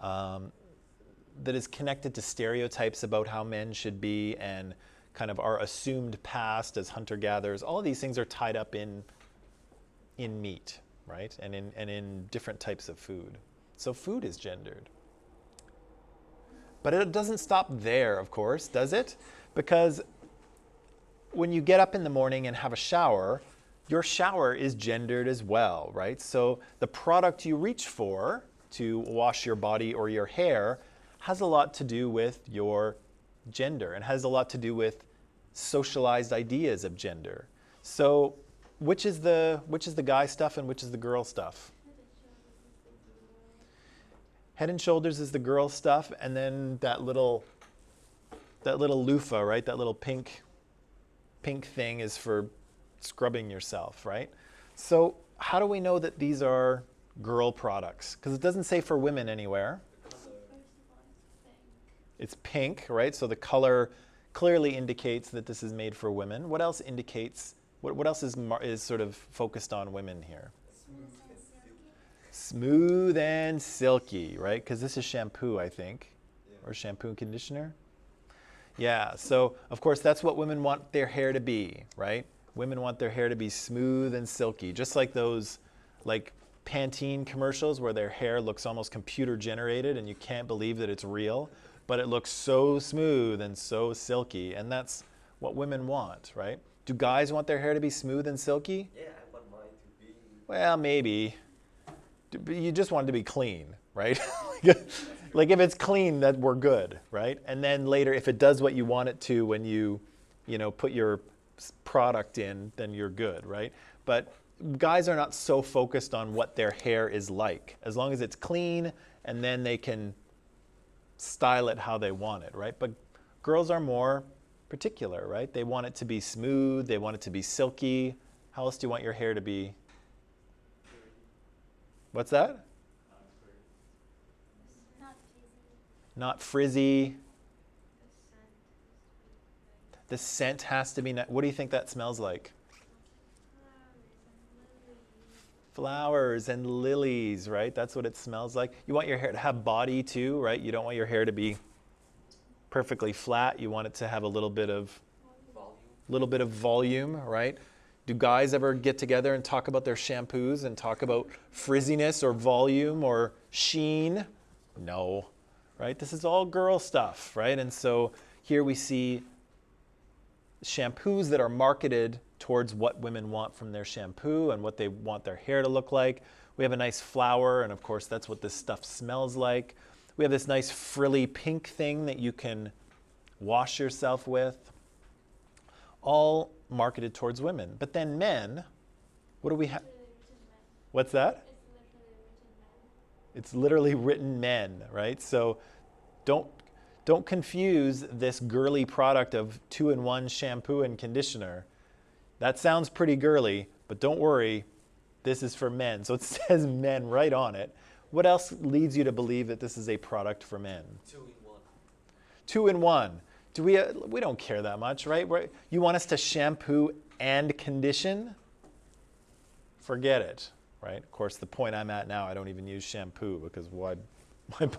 that is connected to stereotypes about how men should be and kind of our assumed past as hunter-gatherers. All of these things are tied up in meat, right? And in different types of food. So food is gendered. But it doesn't stop there, of course, does it? Because when you get up in the morning and have a shower, your shower is gendered as well, right? So the product you reach for to wash your body or your hair has a lot to do with your gender and has a lot to do with socialized ideas of gender. So which is the guy stuff and which is the girl stuff? Head and Shoulders is the girl stuff, and then that little loofah, right? That little pink thing is for scrubbing yourself, right? So how do we know that these are girl products? Because it doesn't say for women anywhere. It's pink, right? So the color clearly indicates that this is made for women. What else indicates? What else is sort of focused on women here? Smooth and silky, right? Because this is shampoo, I think, or shampoo and conditioner. Yeah, so of course that's what women want their hair to be, right? Women want their hair to be smooth and silky, just like those like Pantene commercials where their hair looks almost computer generated and you can't believe that it's real, but it looks so smooth and so silky, and that's what women want, right? Do guys want their hair to be smooth and silky? Yeah, I want mine to be. Well, maybe. You just want it to be clean, right? Like if it's clean, that we're good, right? And then later, if it does what you want it to when you put your product in, then you're good, right? But guys are not so focused on what their hair is like. As long as it's clean, and then they can style it how they want it, right? But girls are more particular, right? They want it to be smooth. They want it to be silky. How else do you want your hair to be? What's that? Not frizzy. The scent has to be. What do you think that smells like? Flowers and lilies, right? That's what it smells like. You want your hair to have body too, right? You don't want your hair to be perfectly flat. You want it to have a little bit of volume, right? Do guys ever get together and talk about their shampoos and talk about frizziness or volume or sheen? No, right? This is all girl stuff, right? And so here we see shampoos that are marketed towards what women want from their shampoo and what they want their hair to look like. We have a nice flower, and of course that's what this stuff smells like. We have this nice frilly pink thing that you can wash yourself with. All marketed towards women. But then men, what do we have? What's that? It's literally written men, right? So don't confuse this girly product of 2-in-1 shampoo and conditioner. That sounds pretty girly, but don't worry, this is for men. So it says men right on it. What else leads you to believe that this is a product for men? 2-in-1. 2-in-1. We don't care that much, right? You want us to shampoo and condition? Forget it, right? Of course, the point I'm at now, I don't even use shampoo because why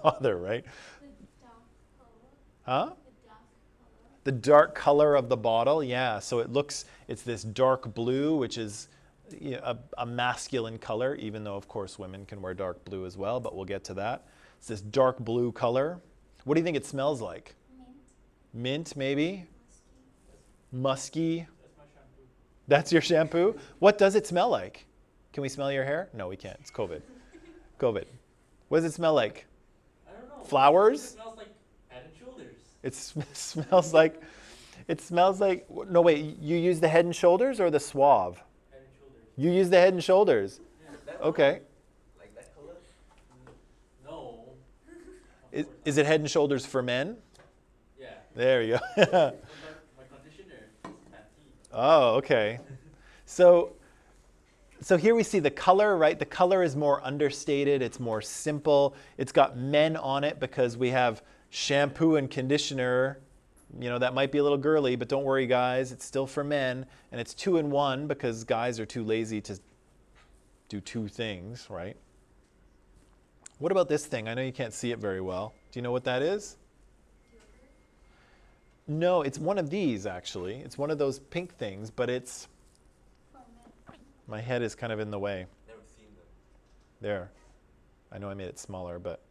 bother, right? Huh? The dark color of the bottle, yeah. So it's this dark blue, which is a masculine color, even though, of course, women can wear dark blue as well, but we'll get to that. It's this dark blue color. What do you think it smells like? Mint, maybe? Musky. That's my shampoo. That's your shampoo? What does it smell like? Can we smell your hair? No, we can't. It's COVID. COVID. What does it smell like? I don't know. Flowers? It smells like Head and Shoulders. It smells like, no wait, you use the Head and Shoulders or the Suave? Head and Shoulders. You use the Head and Shoulders? Yeah. Okay. Like that color? No. Is it Head and Shoulders for men? Yeah. There you go. My conditioner is Pantene. Oh, okay. So here we see the color, right? The color is more understated. It's more simple. It's got men on it because we have shampoo and conditioner. That might be a little girly, but don't worry, guys. It's still for men. And it's 2-in-1 because guys are too lazy to do two things, right? What about this thing? I know you can't see it very well. Do you know what that is? No, it's one of these, actually. It's one of those pink things, but it's... My head is kind of in the way. Never seen them. There. I know I made it smaller, but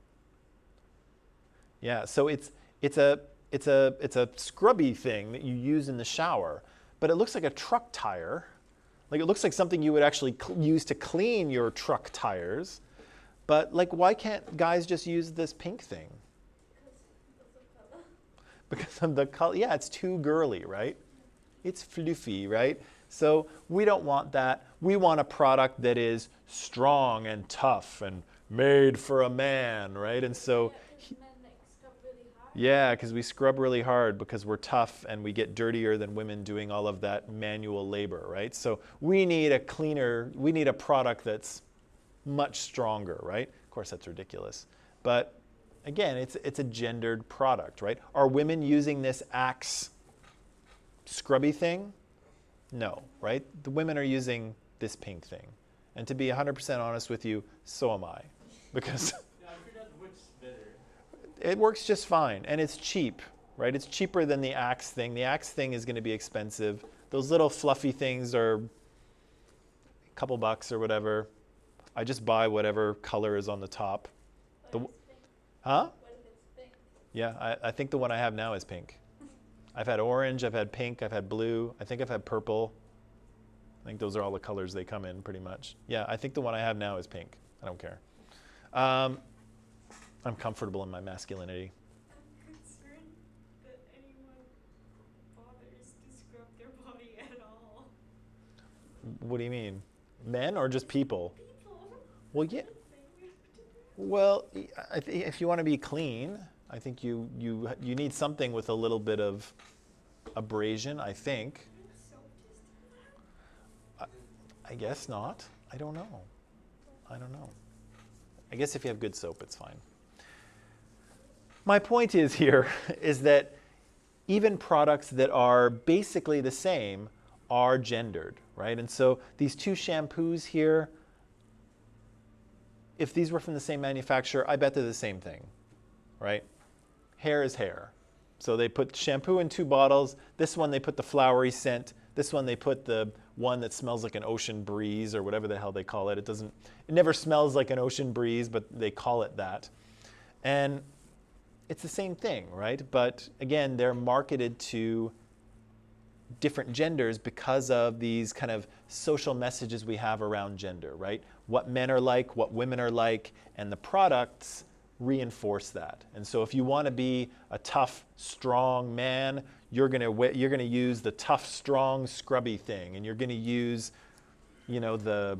yeah. So it's a scrubby thing that you use in the shower, but it looks like a truck tire. Like it looks like something you would actually use to clean your truck tires. But like, why can't guys just use this pink thing? Because of the color. Yeah, it's too girly, right? It's fluffy, right? So we don't want that. We want a product that is strong and tough and made for a man, right? And so, yeah, because we scrub really hard because we're tough and we get dirtier than women doing all of that manual labor, right? So we need a cleaner, we need a product that's much stronger, right? Of course, that's ridiculous. But again, it's a gendered product, right? Are women using this Axe scrubby thing? No, right? The women are using this pink thing. And to be 100% honest with you, so am I. Because Yeah, I figured out which better. it works just fine. And it's cheap, right? It's cheaper than the Axe thing. The Axe thing is going to be expensive. Those little fluffy things are a couple bucks or whatever. I just buy whatever color is on the top. The, huh? What if it's pink? Yeah, I think the one I have now is pink. I've had orange, I've had pink, I've had blue, I think I've had purple. I think those are all the colors they come in pretty much. Yeah, I think the one I have now is pink. I don't care. I'm comfortable in my masculinity. I'm concerned that anyone bothers to scrub their body at all. What do you mean? Men or just people? People. Well, yeah. That's the thing we have to do. Well, if you want to be clean, I think you need something with a little bit of abrasion, I think. So just I guess not. I don't know. I don't know. I guess if you have good soap, it's fine. My point is here is that even products that are basically the same are gendered, right? And so these two shampoos here, if these were from the same manufacturer, I bet they're the same thing, right? Hair is hair. So they put shampoo in two bottles. This one they put the flowery scent. This one they put the one that smells like an ocean breeze or whatever the hell they call it. It never smells like an ocean breeze, but they call it that. And it's the same thing, right? But again, they're marketed to different genders because of these kind of social messages we have around gender, right? What men are like, what women are like, and the products reinforce that. And so if you want to be a tough, strong man, you're going to use the tough, strong, scrubby thing, and you're going to use, you know, the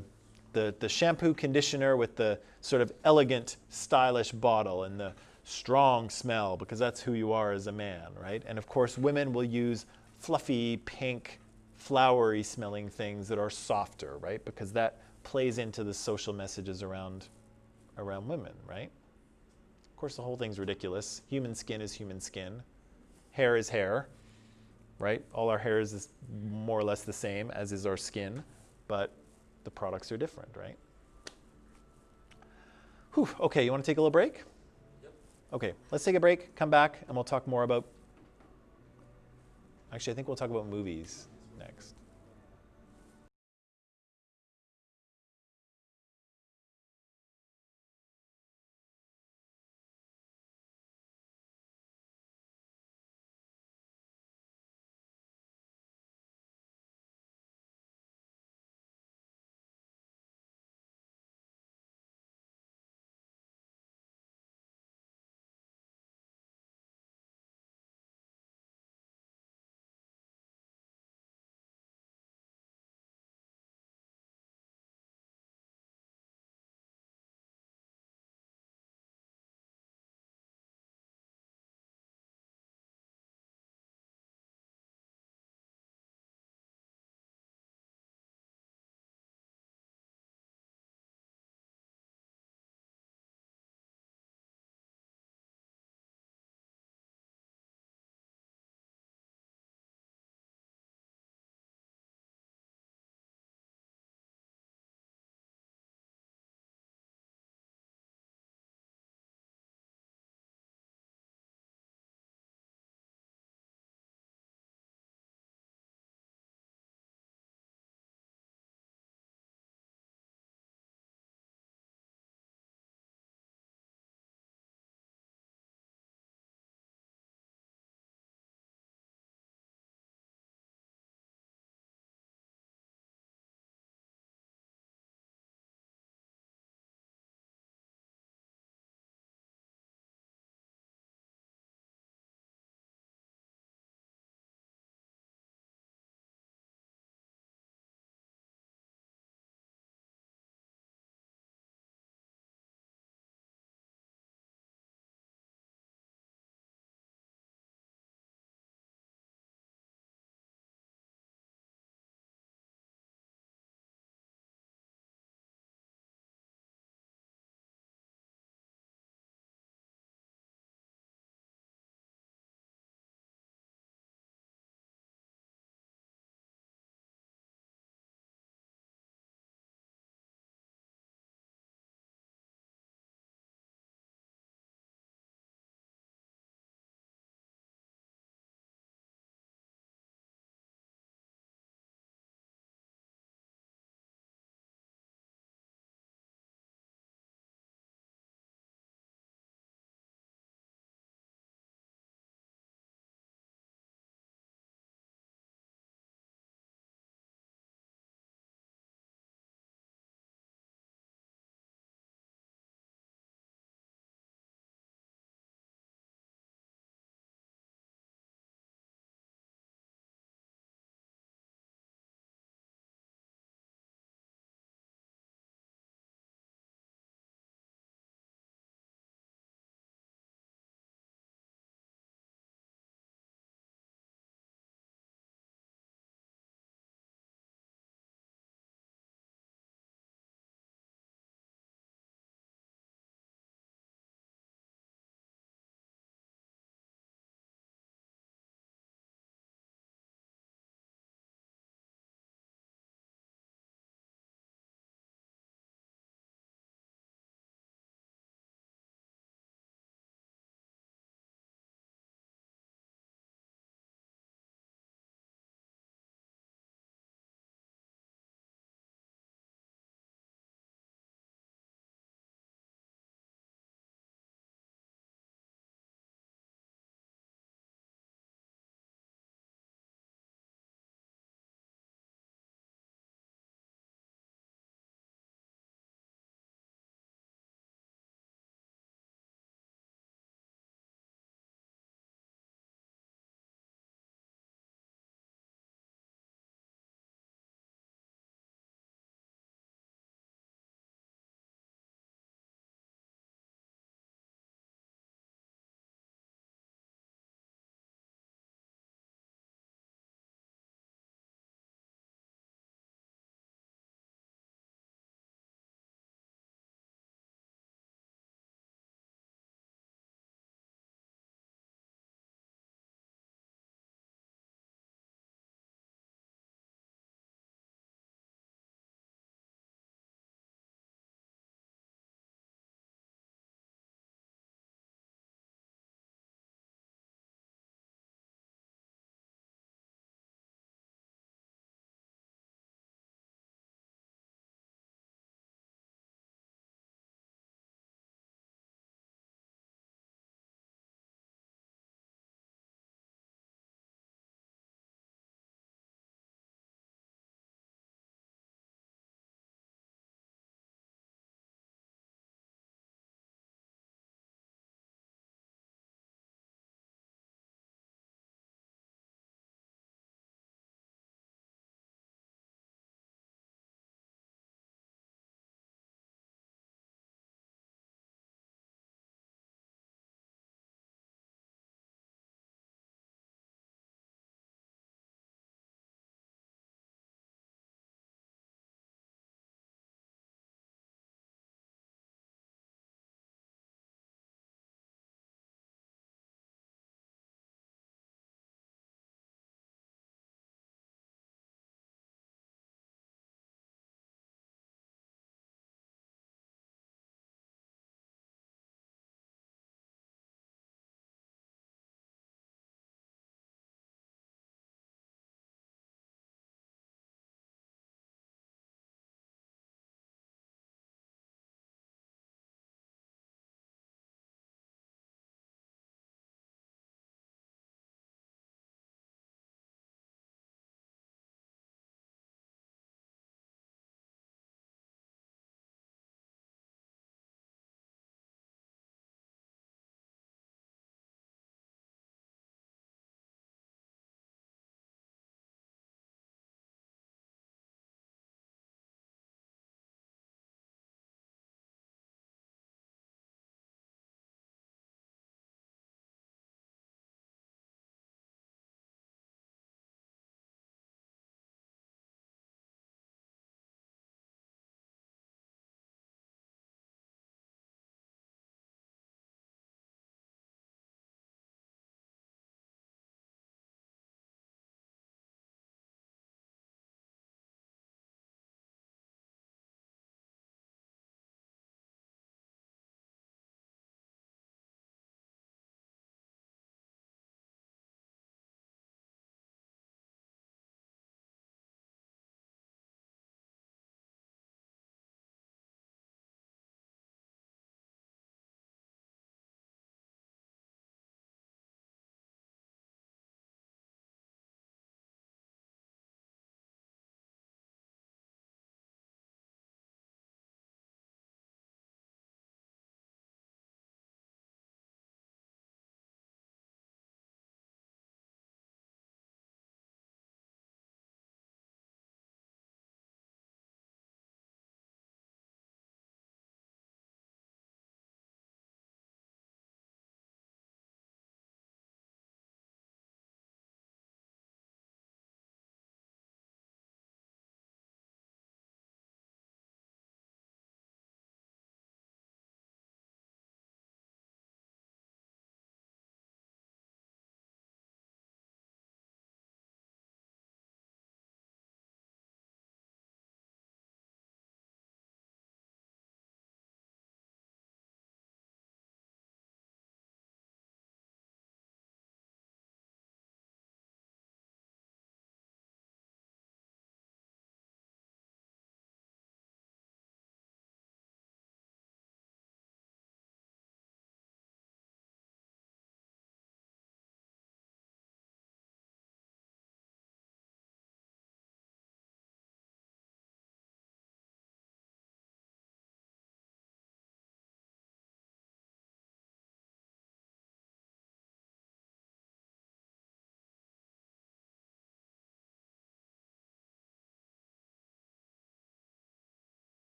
shampoo conditioner with the sort of elegant, stylish bottle and the strong smell, because that's who you are as a man, right? And of course, women will use fluffy, pink, flowery smelling things that are softer, right? Because that plays into the social messages around women, right? Of course, the whole thing's ridiculous. Human skin is human skin. Hair is hair, right? All our hair is more or less the same, as is our skin, but the products are different, right? Whew, okay, you want to take a little break? Yep. Okay, let's take a break, come back, and we'll talk more about, actually, I think we'll talk about movies next.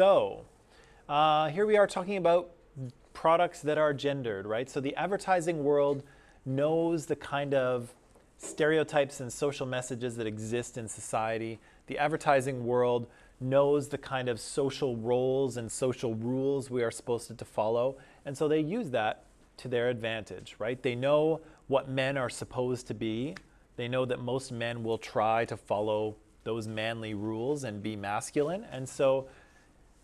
So here we are talking about products that are gendered, right? So the advertising world knows the kind of stereotypes and social messages that exist in society. The advertising world knows the kind of social roles and social rules we are supposed to follow. And so they use that to their advantage, right? They know what men are supposed to be. They know that most men will try to follow those manly rules and be masculine. And so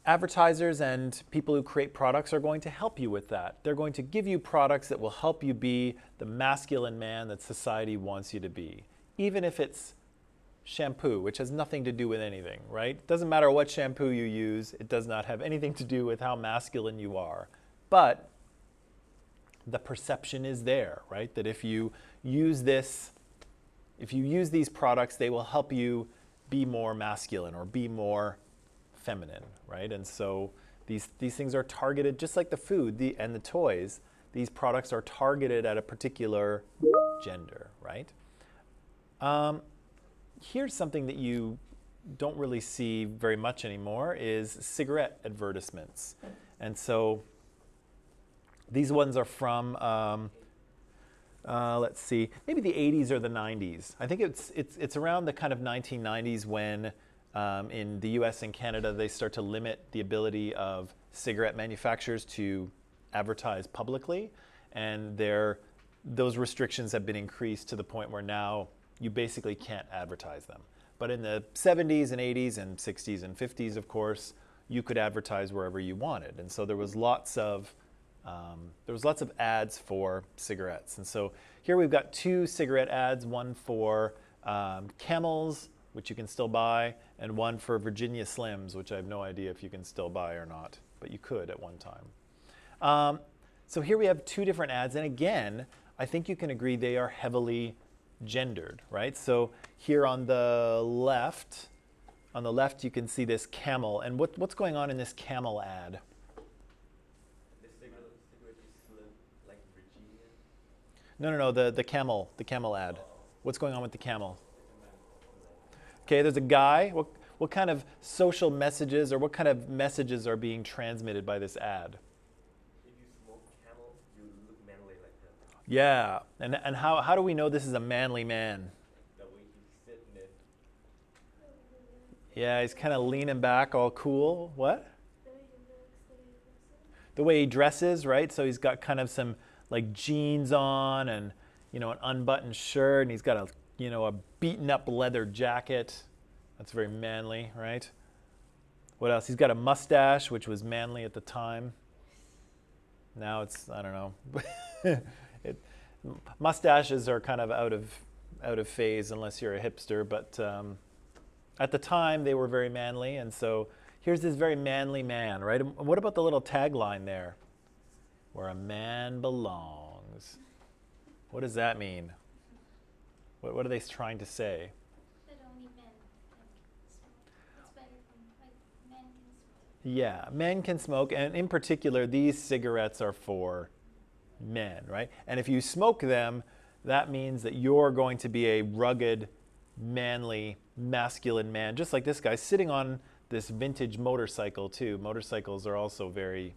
advertisers and people who create products are going to help you with that. They're going to give you products that will help you be the masculine man that society wants you to be, even if it's shampoo, which has nothing to do with anything, right? It doesn't matter what shampoo you use. It does not have anything to do with how masculine you are. But the perception is there, right? That if you use these products, they will help you be more masculine or be more feminine, right? And so these things are targeted, just like the food and the toys. These products are targeted at a particular gender, right? Here's something that you don't really see very much anymore is cigarette advertisements. And so these ones are from, let's see, maybe the 80s or the 90s. I think it's around the kind of 1990s when in the US and Canada they start to limit the ability of cigarette manufacturers to advertise publicly. And those restrictions have been increased to the point where now you basically can't advertise them. But in the 70s and 80s and 60s and 50s, of course, you could advertise wherever you wanted. And so there was lots of ads for cigarettes. And so here we've got two cigarette ads, one for Camels, which you can still buy, and one for Virginia Slims, which I have no idea if you can still buy or not, but you could at one time. So here we have two different ads, and again, I think you can agree they are heavily gendered, right? So here on the left you can see this camel, and what's going on in this camel ad? The cigarette is slim, like Virginia. No, the camel ad. What's going on with the camel? Okay, there's a guy. What kind of social messages or what kind of messages are being transmitted by this ad? If you smoke camel, you look manly like that. Yeah, and how do we know this is a manly man? The way he's sitting it. Yeah, he's kind of leaning back, all cool. What? The way he dresses, right? So he's got kind of some like jeans on and an unbuttoned shirt, and he's got a beaten up leather jacket. That's very manly, right? What else? He's got a mustache, which was manly at the time. Now it's, I don't know. Mustaches are kind of out of phase unless you're a hipster, but at the time they were very manly, and so here's this very manly man, right? And what about the little tagline there? Where a man belongs. What does that mean? What are they trying to say? That only men can smoke. It's better from, men can smoke. Yeah, men can smoke, and in particular, these cigarettes are for men, right? And if you smoke them, that means that you're going to be a rugged, manly, masculine man, just like this guy sitting on this vintage motorcycle too. Motorcycles are also very,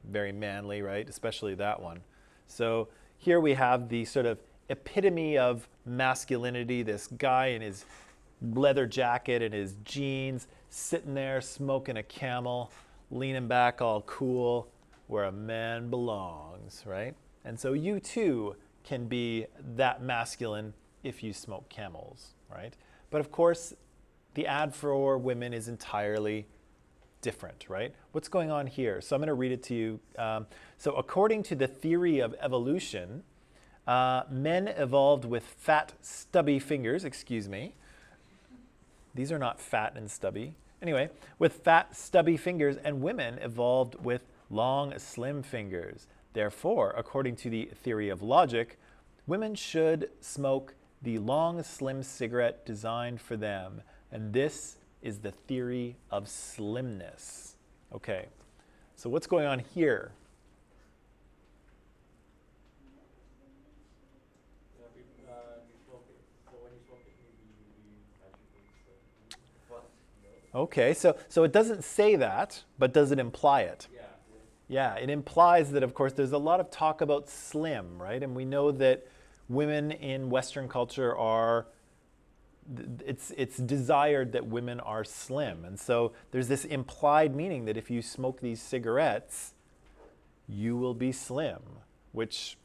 very manly, right? Especially that one. So here we have the sort of epitome of masculinity, this guy in his leather jacket and his jeans, sitting there smoking a Camel, leaning back all cool, where a man belongs, right? And so you too can be that masculine if you smoke Camels, right? But of course, the ad for women is entirely different, right? What's going on here? So I'm going to read it to you. So according to the theory of evolution, men evolved with fat, stubby fingers, excuse me. These are not fat and stubby. Anyway, with fat, stubby fingers, and women evolved with long, slim fingers. Therefore, according to the theory of logic, women should smoke the long, slim cigarette designed for them. And this is the theory of slimness. Okay, so what's going on here? Yeah, we smoke it. So when you smoke it, you magically. What? Okay, so it doesn't say that, but does it imply it? Yeah. Yeah, it implies that, of course, there's a lot of talk about slim, right? And we know that women in Western culture are, it's desired that women are slim. And so there's this implied meaning that if you smoke these cigarettes, you will be slim, which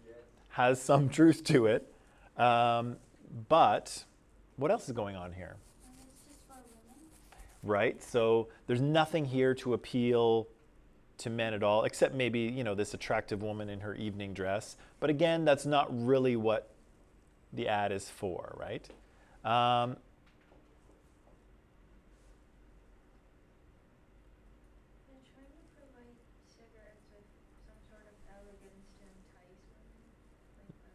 Yeah. has some truth to it. But what else is going on here? It's just for women. Right? So there's nothing here to appeal to men at all, except maybe, you know, this attractive woman in her evening dress. But again, that's not really what the ad is for, right? They're trying to provide cigarettes with some sort of elegance to entice women, like a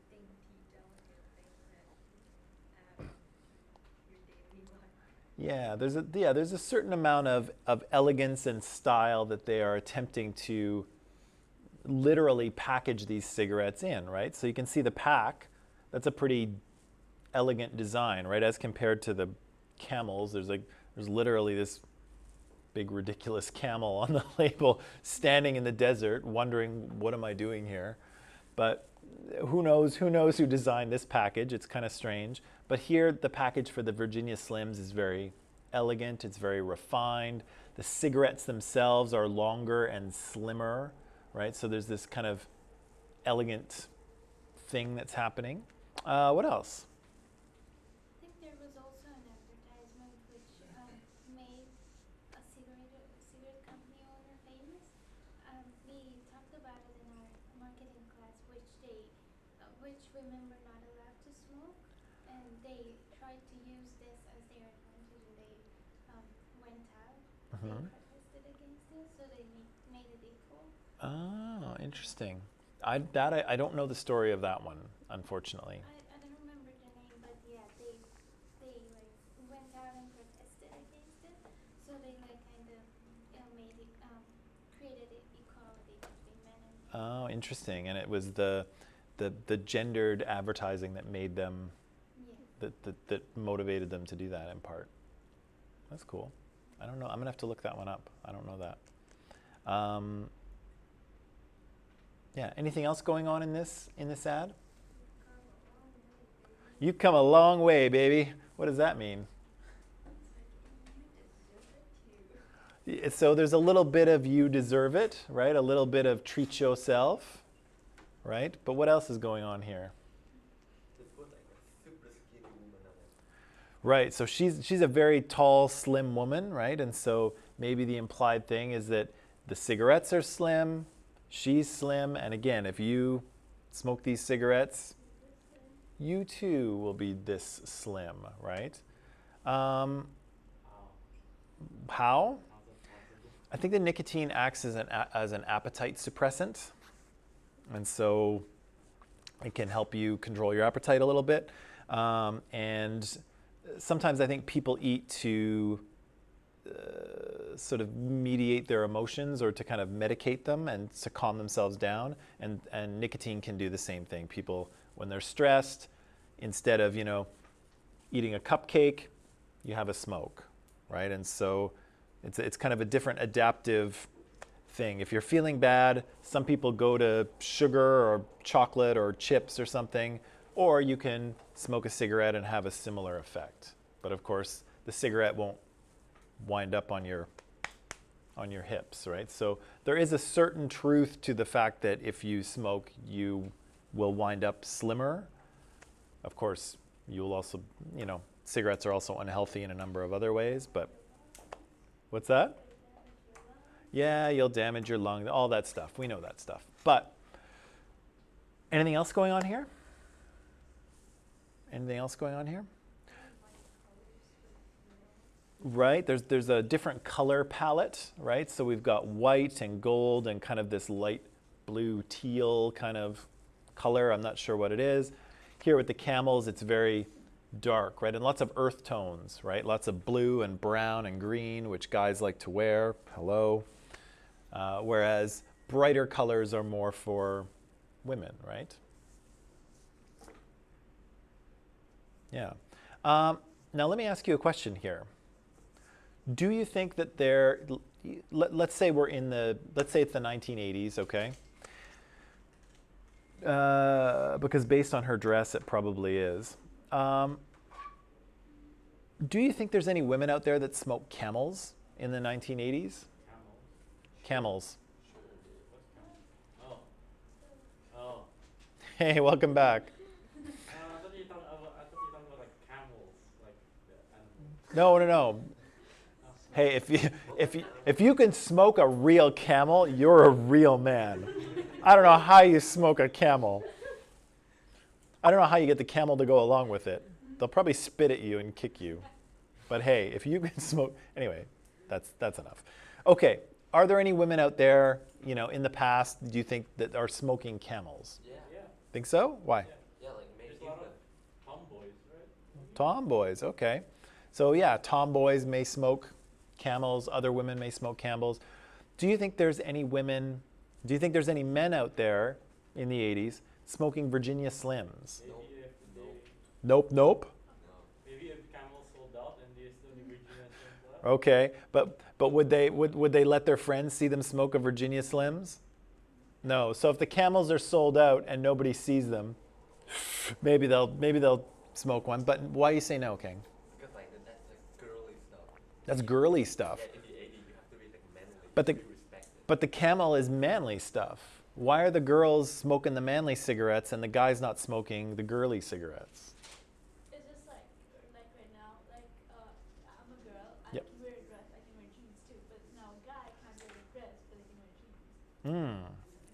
dainty, delicate thing that you can add to your daily life. Yeah, there's a certain amount of elegance and style that they are attempting to literally package these cigarettes in, right? So you can see the pack. That's a pretty elegant design, right? As compared to the Camels, there's literally this big ridiculous camel on the label standing in the desert wondering, what am I doing here? But who knows who designed this package? It's kind of strange. But here the package for the Virginia Slims is very elegant, it's very refined. The cigarettes themselves are longer and slimmer, right? So there's this kind of elegant thing that's happening. What else? I think there was also an advertisement which made a cigarette company owner famous. We talked about it in our marketing class, which women were not allowed to smoke, and they tried to use this as their advantage, and they went out. They protested against it, so they made it equal. Oh, interesting. I don't know the story of that one, unfortunately. I don't remember the name, but yeah, they like went out and protested against it. So they like kind of made it created equality between men and women. Oh, interesting. And it was the gendered advertising that made them, Yeah. that motivated them to do that in part. That's cool. I don't know. I'm gonna have to look that one up. I don't know that. Yeah. Anything else going on in this ad? You've come a long way, baby. What does that mean? So there's a little bit of you deserve it, right? A little bit of treat yourself, right? But what else is going on here? They put like a super skinny woman on it. Right, so she's a very tall, slim woman, right? And so maybe the implied thing is that the cigarettes are slim, she's slim, and again, if you smoke these cigarettes, you too will be this slim, right? How? How's it possible? I think the nicotine acts as an appetite suppressant, and so it can help you control your appetite a little bit. And sometimes I think people eat to sort of mediate their emotions or to kind of medicate them and to calm themselves down. And nicotine can do the same thing. People, when they're stressed, instead of, you know, eating a cupcake, you have a smoke, right? And so it's kind of a different adaptive thing. If you're feeling bad, some people go to sugar or chocolate or chips or something, or you can smoke a cigarette and have a similar effect. But of course, the cigarette won't wind up on your hips, right? So there is a certain truth to the fact that if you smoke, you will wind up slimmer. Of course, you'll also, you know, cigarettes are also unhealthy in a number of other ways, but what's that? Yeah, you'll damage your lung, all that stuff. We know that stuff. But anything else going on here? Anything else going on here? Right, there's a different color palette, right? So we've got white and gold and kind of this light blue teal kind of color. I'm not sure what it is. Here with the Camels, it's very dark, right? And lots of earth tones, right? Lots of blue and brown and green, which guys like to wear. Hello. Whereas brighter colors are more for women, right? Yeah. Now let me ask you a question here. Do you think that let's say let's say it's the 1980s, okay? Because based on her dress, it probably is. Do you think there's any women out there that smoke camels in the 1980s? Camels. Camels. Sure, dude. What's camel? Oh. Hey, welcome back. I thought you were talking about like camels, like the animal. No, no, no. Hey, if you can smoke a real camel, you're a real man. I don't know how you smoke a camel. I don't know how you get the camel to go along with it. They'll probably spit at you and kick you. But hey, if you can smoke, anyway, that's enough. Okay, are there any women out there, in the past, do you think that are smoking camels? Yeah. Yeah. Think so? Why? Yeah, like maybe There's a lot of tomboys, right? Tomboys, okay. So yeah, tomboys may smoke camels, other women may smoke camels. Do you think there's any men out there in the 80s smoking Virginia Slims? Maybe if they, Nope. no. maybe if camels sold out and they still need Virginia Slims left. Okay, but would they let their friends see them smoke a Virginia Slims? No. So if the camels are sold out and nobody sees them, maybe they'll smoke one. But why you say no, King? Because like that's like girly stuff. That's girly stuff. Yeah, in the 80s you have to be like manly. But to be respected. But the camel is manly stuff. Why are the girls smoking the manly cigarettes and the guys not smoking the girly cigarettes? It's just like right now, I'm a girl, I Yep. can wear a dress, I can wear jeans too, but now a guy can't wear a dress, but they can wear jeans.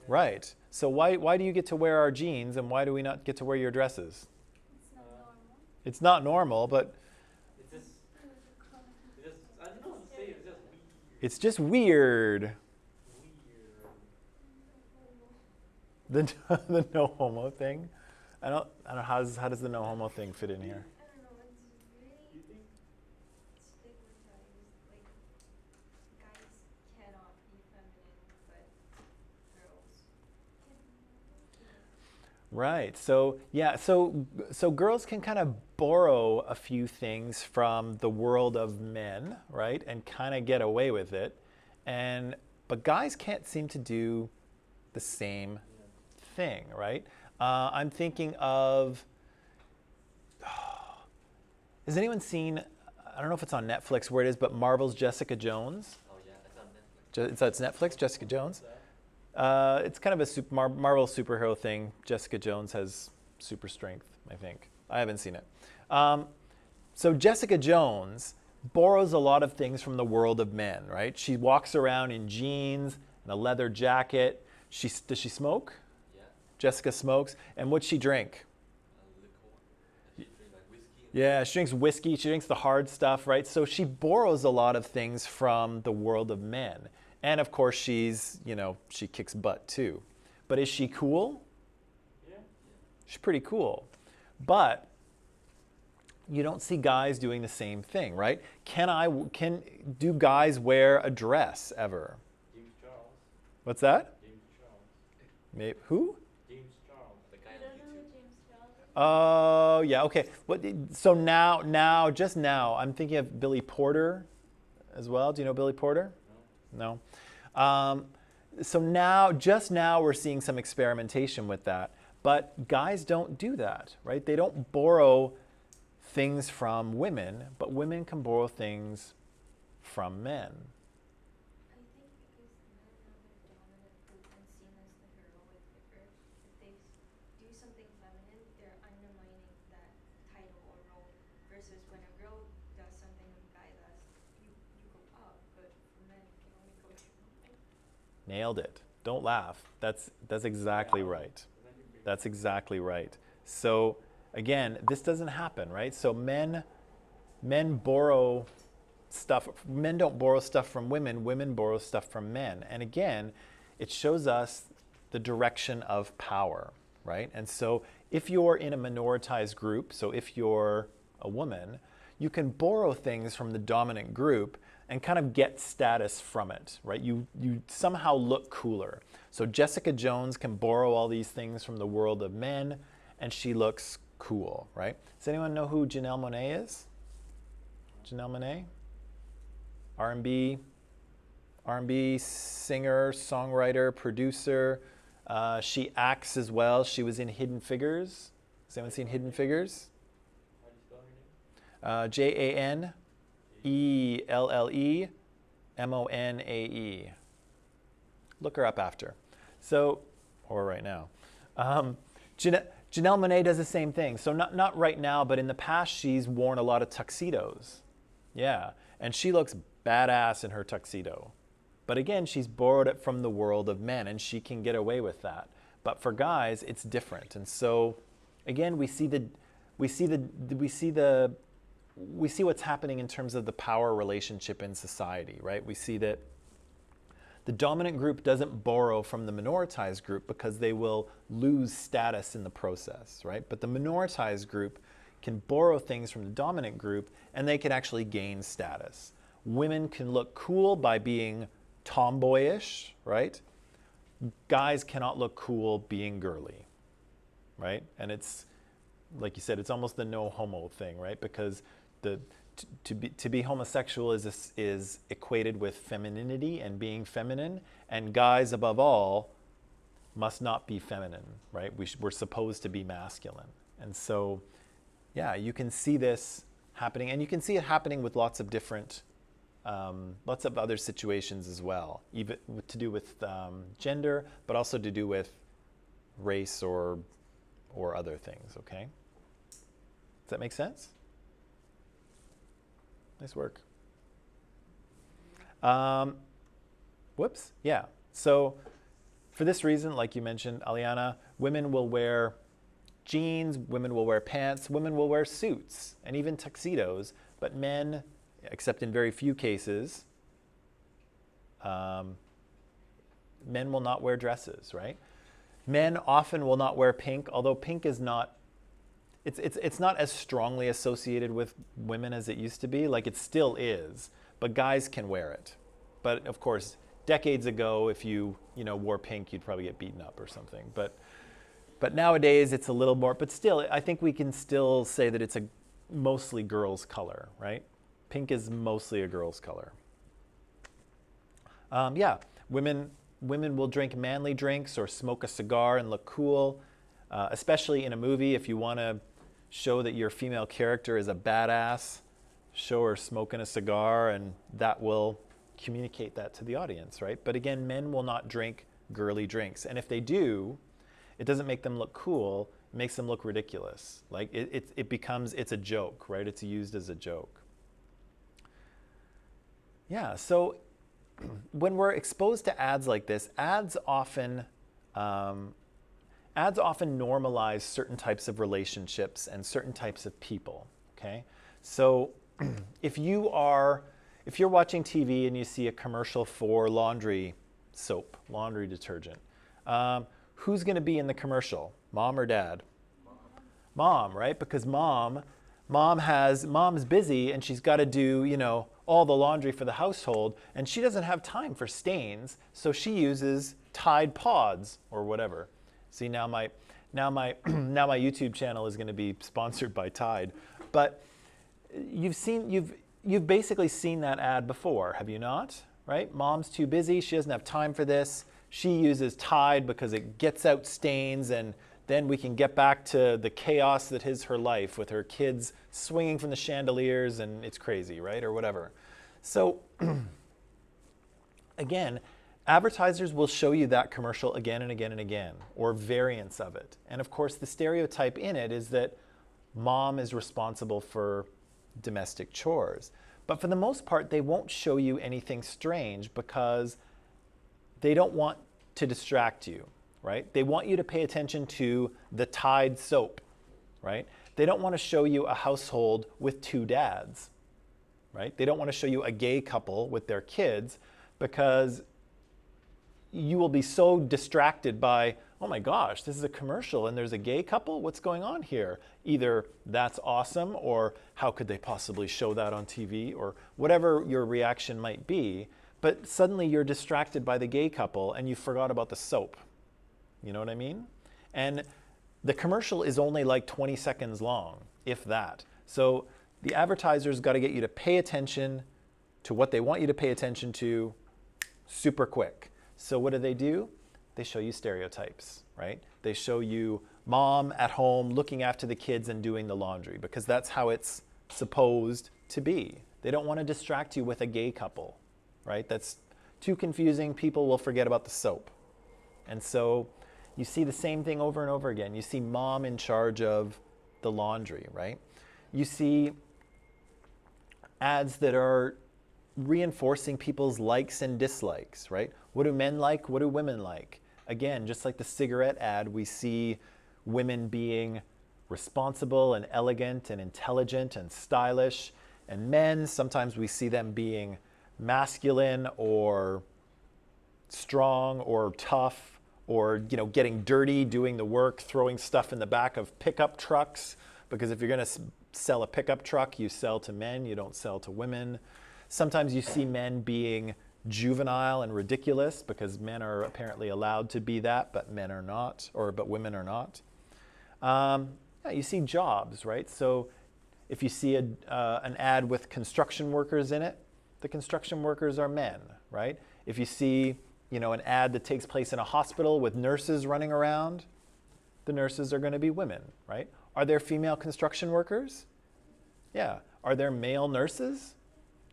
Right. So why do you get to wear our jeans and why do we not get to wear your dresses? It's not normal. It's not normal, but It's just, I don't know what to say. it's It's just weird. just weird. Weird. The no homo thing. I don't know how does the no homo thing fit in here? I don't know, it's You really think? stigmatized. Like, guys cannot be feminine, but girls can. Right. So yeah. So girls can kind of borrow a few things from the world of men, right, and kind of get away with it, but guys can't seem to do the same thing, right? I'm thinking of. Has anyone seen? I don't know if it's on Netflix where it is, but Marvel's Jessica Jones. Oh yeah, that's on Netflix. It's Netflix. Jessica Jones. It's kind of a Marvel superhero thing. Jessica Jones has super strength, I think. I haven't seen it. So Jessica Jones borrows a lot of things from the world of men, right? She walks around in jeans and a leather jacket. Does she smoke? Yeah. Jessica smokes. And what's she drink? Liquor. She drink like whiskey. Yeah, she drinks whiskey. She drinks the hard stuff, right? So she borrows a lot of things from the world of men. And of course, she kicks butt too. But is she cool? Yeah. She's pretty cool. But you don't see guys doing the same thing, right? Do guys wear a dress ever? James Charles. What's that? James Charles. Maybe, who? James Charles. The guy You on don't know who YouTube. James Charles is? Oh, yeah, okay. So just now, I'm thinking of Billy Porter as well. Do you know Billy Porter? No. So just now, we're seeing some experimentation with that. But guys don't do that, right? They don't borrow things from women, but women can borrow things from men. I think because men are the dominant group and seen as the heroic figure, if they do something feminine, they're undermining that title or role. Versus when a girl does something a guy does, you go up, but for men, you can only go down. Nailed it. Don't laugh. That's exactly right. That's exactly right. So again, this doesn't happen, right? So men borrow stuff. Men don't borrow stuff from women. Women borrow stuff from men. And again, it shows us the direction of power, right? And so if you're in a minoritized group, so if you're a woman, you can borrow things from the dominant group and kind of get status from it, right? You somehow look cooler. So Jessica Jones can borrow all these things from the world of men, and she looks cool, right? Does anyone know who Janelle Monáe is? Janelle Monáe? R&B, R&B singer, songwriter, producer. She acts as well. She was in Hidden Figures. Has anyone seen Hidden Figures? How do you spell her name? Janellemonae. Look her up after. So, or right now. Janelle Monáe does the same thing. So not right now, but in the past, she's worn a lot of tuxedos. Yeah, and she looks badass in her tuxedo. But again, she's borrowed it from the world of men, and she can get away with that. But for guys, it's different. And so, again, we see what's happening in terms of the power relationship in society, right? We see that the dominant group doesn't borrow from the minoritized group because they will lose status in the process, right? But the minoritized group can borrow things from the dominant group and they can actually gain status. Women can look cool by being tomboyish, right? Guys cannot look cool being girly, right? And it's, like you said, it's almost the no homo thing, right? Because to be homosexual is equated with femininity and being feminine, and guys above all must not be feminine, right? We're supposed to be masculine. And so, yeah, you can see this happening, and you can see it happening with lots of different, lots of other situations as well, even to do with gender, but also to do with race or other things, okay? Does that make sense? Nice work. Whoops, yeah. So for this reason, like you mentioned, Aliana, women will wear jeans, women will wear pants, women will wear suits, and even tuxedos, but men, except in very few cases, men will not wear dresses, right? Men often will not wear pink, although pink is not, it's not as strongly associated with women as it used to be. Like, it still is, but guys can wear it. But of course, decades ago, if you wore pink, you'd probably get beaten up or something. But nowadays, it's a little more. But still, I think we can still say that it's a mostly girls' color, right? Pink is mostly a girl's color. Yeah, women will drink manly drinks or smoke a cigar and look cool, especially in a movie. If you want to show that your female character is a badass, show her smoking a cigar, and that will communicate that to the audience, right? But again, men will not drink girly drinks. And if they do, it doesn't make them look cool, it makes them look ridiculous. Like, it's a joke, right? It's used as a joke. Yeah, so when we're exposed to ads like this, ads often normalize certain types of relationships and certain types of people, okay? So if you're watching TV and you see a commercial for laundry soap, laundry detergent, who's gonna be in the commercial? Mom or dad? Mom, right? Because mom's busy and she's gotta do, all the laundry for the household, and she doesn't have time for stains, so she uses Tide Pods or whatever. See, now my YouTube channel is going to be sponsored by Tide, but you've basically seen that ad before, have you not? Right? Mom's too busy, she doesn't have time for this. She uses Tide because it gets out stains, and then we can get back to the chaos that is her life with her kids swinging from the chandeliers, and it's crazy, right? Or whatever. So again, advertisers will show you that commercial again and again and again, or variants of it. And of course, the stereotype in it is that mom is responsible for domestic chores. But for the most part, they won't show you anything strange because they don't want to distract you, right? They want you to pay attention to the Tide soap, right? They don't want to show you a household with two dads, right? They don't want to show you a gay couple with their kids because you will be so distracted by, oh my gosh, this is a commercial and there's a gay couple? What's going on here? Either that's awesome, or how could they possibly show that on TV, or whatever your reaction might be. But suddenly you're distracted by the gay couple and you forgot about the soap. You know what I mean? And the commercial is only like 20 seconds long, if that. So the advertiser's got to get you to pay attention to what they want you to pay attention to super quick. So what do? They show you stereotypes, right? They show you mom at home looking after the kids and doing the laundry because that's how it's supposed to be. They don't want to distract you with a gay couple, right? That's too confusing. People will forget about the soap. And so you see the same thing over and over again. You see mom in charge of the laundry, right? You see ads that are reinforcing people's likes and dislikes, right? What do men like? What do women like? Again, just like the cigarette ad, we see women being responsible and elegant and intelligent and stylish. And men, sometimes we see them being masculine or strong or tough or, you know, getting dirty, doing the work, throwing stuff in the back of pickup trucks. Because if you're going to sell a pickup truck, you sell to men, you don't sell to women. Sometimes you see men being juvenile and ridiculous because men are apparently allowed to be that, but men are not, but women are not. Yeah, you see jobs, right? So if you see an ad with construction workers in it, the construction workers are men, right? If you see, you know, an ad that takes place in a hospital with nurses running around, the nurses are going to be women, right? Are there female construction workers? Yeah. Are there male nurses?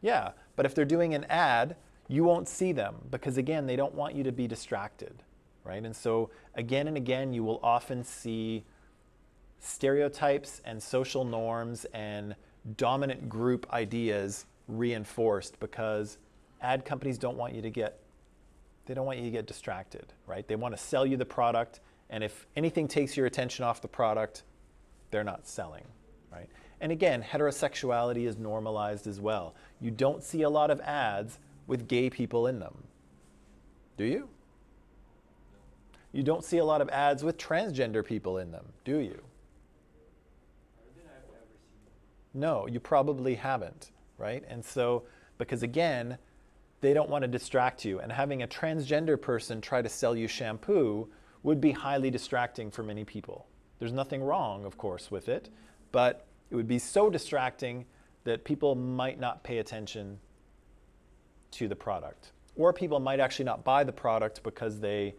Yeah. But if they're doing an ad, you won't see them because, again, they don't want you to be distracted, right? And so again and again, you will often see stereotypes and social norms and dominant group ideas reinforced because ad companies don't want you to get distracted, right? They want to sell you the product, and if anything takes your attention off the product, they're not selling, right? And again, heterosexuality is normalized as well. You don't see a lot of ads with gay people in them. Do you? You don't see a lot of ads with transgender people in them, do you? No, you probably haven't, right? And so, because again, they don't want to distract you. And having a transgender person try to sell you shampoo would be highly distracting for many people. There's nothing wrong, of course, with it, but it would be so distracting that people might not pay attention to the product. Or people might actually not buy the product because they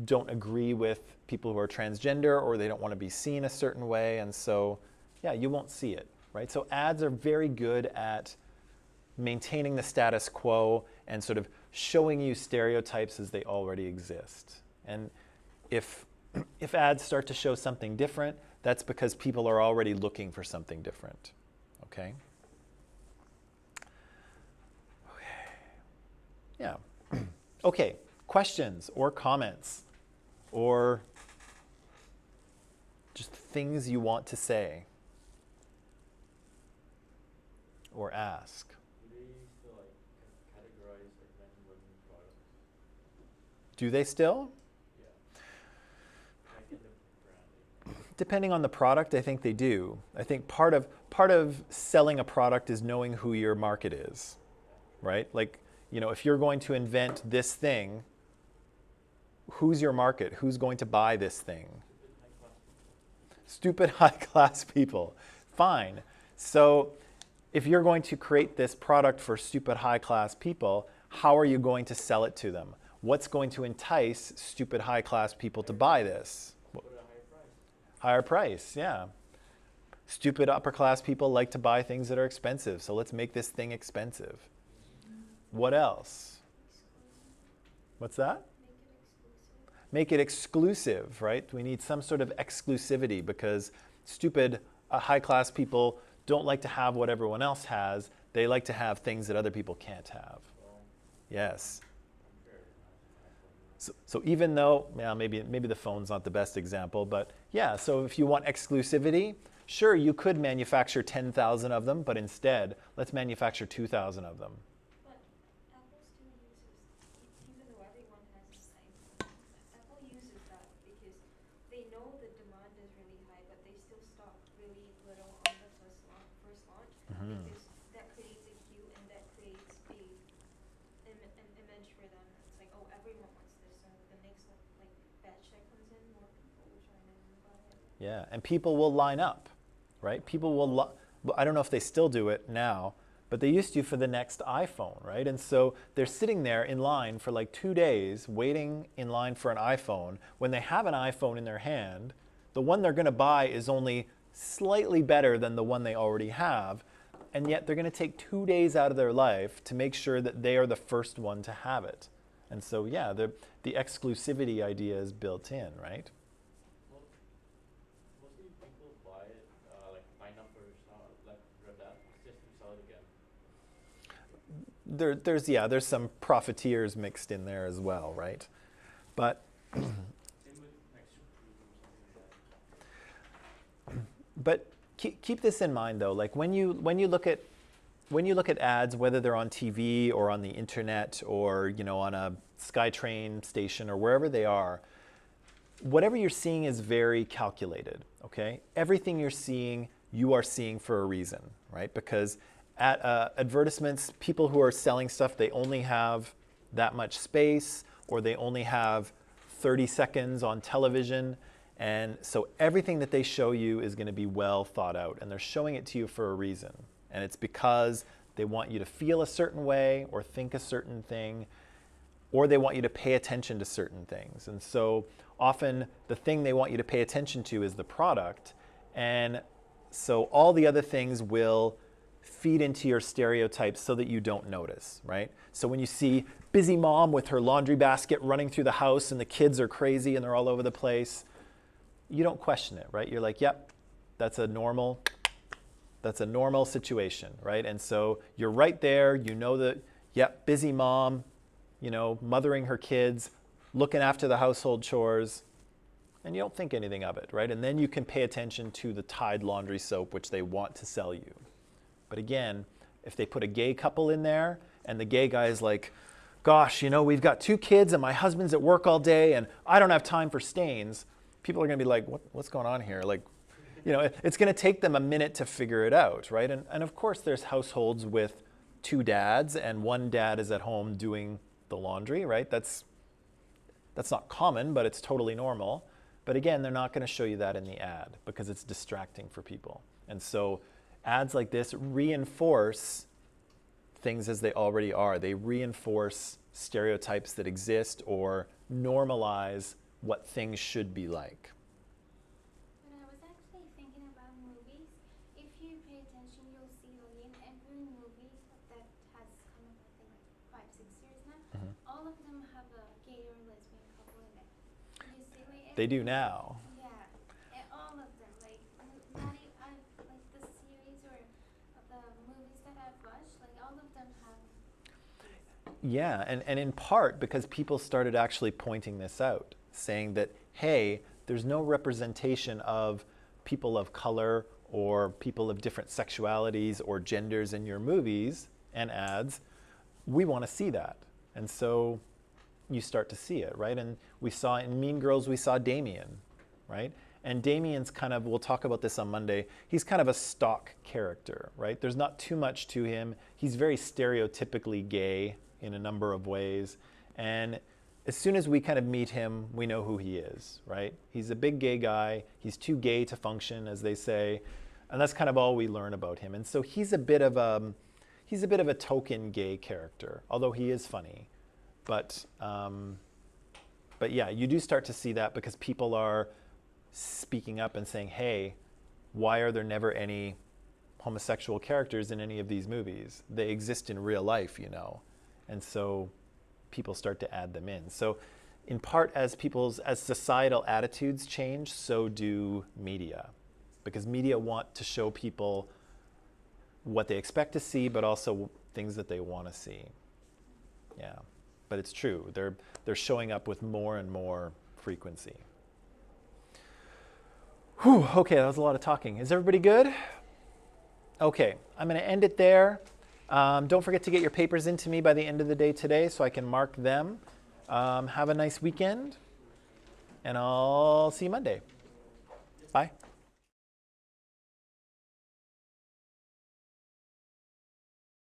don't agree with people who are transgender or they don't want to be seen a certain way. And so, yeah, you won't see it, right? So ads are very good at maintaining the status quo and sort of showing you stereotypes as they already exist. And if ads start to show something different, that's because people are already looking for something different, okay? Yeah. Okay, questions or comments or just things you want to say or ask. Do they still like categorize like men and women products? Do they still? Yeah. Like in the branding. Depending on the product, I think they do. I think part of selling a product is knowing who your market is, right? Like, you know, if you're going to invent this thing, who's your market? Who's going to buy this thing? Stupid high-class people. Fine. So if you're going to create this product for stupid high-class people, how are you going to sell it to them? What's going to entice stupid high-class people to buy this? Put a higher price. Higher price, yeah. Stupid upper-class people like to buy things that are expensive, so let's make this thing expensive. What else? What's that? Make it exclusive, right? We need some sort of exclusivity because stupid high-class people don't like to have what everyone else has. They like to have things that other people can't have. Yes. So even though, yeah, maybe the phone's not the best example, but yeah, so if you want exclusivity, sure, you could manufacture 10,000 of them, but instead, let's manufacture 2,000 of them. But Apple still uses, even though everyone has the same, Apple uses that because they know the demand is really high, but they still stock really little on the first launch because that creates a queue and that creates an image for them. It's like, oh, everyone wants this, so the next like batch that comes in, more people will try and buy it. Yeah, and people will line up, right? People will, I don't know if they still do it now, but they used to for the next iPhone, right? And so they're sitting there in line for like 2 days, waiting in line for an iPhone. When they have an iPhone in their hand, the one they're going to buy is only slightly better than the one they already have, and yet they're going to take 2 days out of their life to make sure that they are the first one to have it. And so, yeah, the exclusivity idea is built in, right? Mostly people buy it, like buy numbers, like grab that, just to sell it again. There's some profiteers mixed in there as well, right? But Same with like Supreme or something like that. but keep this in mind though. Like when you look at ads, whether they're on TV or on the internet or on a SkyTrain station or wherever they are, whatever you're seeing is very calculated. Okay, everything you're seeing, you are seeing for a reason, right? Because at advertisements, people who are selling stuff, they only have that much space, or they only have 30 seconds on television. And so everything that they show you is going to be well thought out, and they're showing it to you for a reason. And it's because they want you to feel a certain way or think a certain thing, or they want you to pay attention to certain things. And so often the thing they want you to pay attention to is the product. And so all the other things will feed into your stereotypes so that you don't notice, right? So when you see busy mom with her laundry basket running through the house and the kids are crazy and they're all over the place, you don't question it, right? You're like, yep, that's a normal situation, right? And so you're right there, you know that, yep, busy mom, mothering her kids, looking after the household chores, and you don't think anything of it, right? And then you can pay attention to the Tide laundry soap, which they want to sell you. But again, if they put a gay couple in there and the gay guy is like, gosh, we've got 2 kids and my husband's at work all day and I don't have time for stains, people are going to be like, what's going on here? Like, it's going to take them a minute to figure it out, right? And of course, there's households with 2 dads and 1 dad is at home doing the laundry, right? That's not common, but it's totally normal. But again, they're not going to show you that in the ad because it's distracting for people. And so ads like this reinforce things as they already are. They reinforce stereotypes that exist or normalize what things should be like. But I was actually thinking about movies. If you pay attention, you'll see like in every movie that has come up, I think like 5, 6 years now, all of them have a gay or lesbian couple in it. You see, like They do now. Yeah, and all of them, like not even, like the series or the movies that I've watched, like all of them have. Yeah, and in part because people started actually pointing this out, saying that, hey, there's no representation of people of color or people of different sexualities or genders in your movies and ads. We want to see that. And so you start to see it, right? And we saw in Mean Girls, we saw Damien, right? And Damien's kind of, we'll talk about this on Monday, he's kind of a stock character, right? There's not too much to him. He's very stereotypically gay in a number of ways. And as soon as we kind of meet him, we know who he is, right? He's a big gay guy. He's too gay to function, as they say. And that's kind of all we learn about him. And so he's a bit of a token gay character, although he is funny. But yeah, you do start to see that because people are speaking up and saying, hey, why are there never any homosexual characters in any of these movies? They exist in real life, And so people start to add them in. So in part, as societal attitudes change, so do media. Because media want to show people what they expect to see, but also things that they want to see. Yeah, but it's true. They're showing up with more and more frequency. Whew, okay, that was a lot of talking. Is everybody good? Okay, I'm going to end it there. Don't forget to get your papers into me by the end of the day today so I can mark them. Have a nice weekend, and I'll see you Monday. Bye.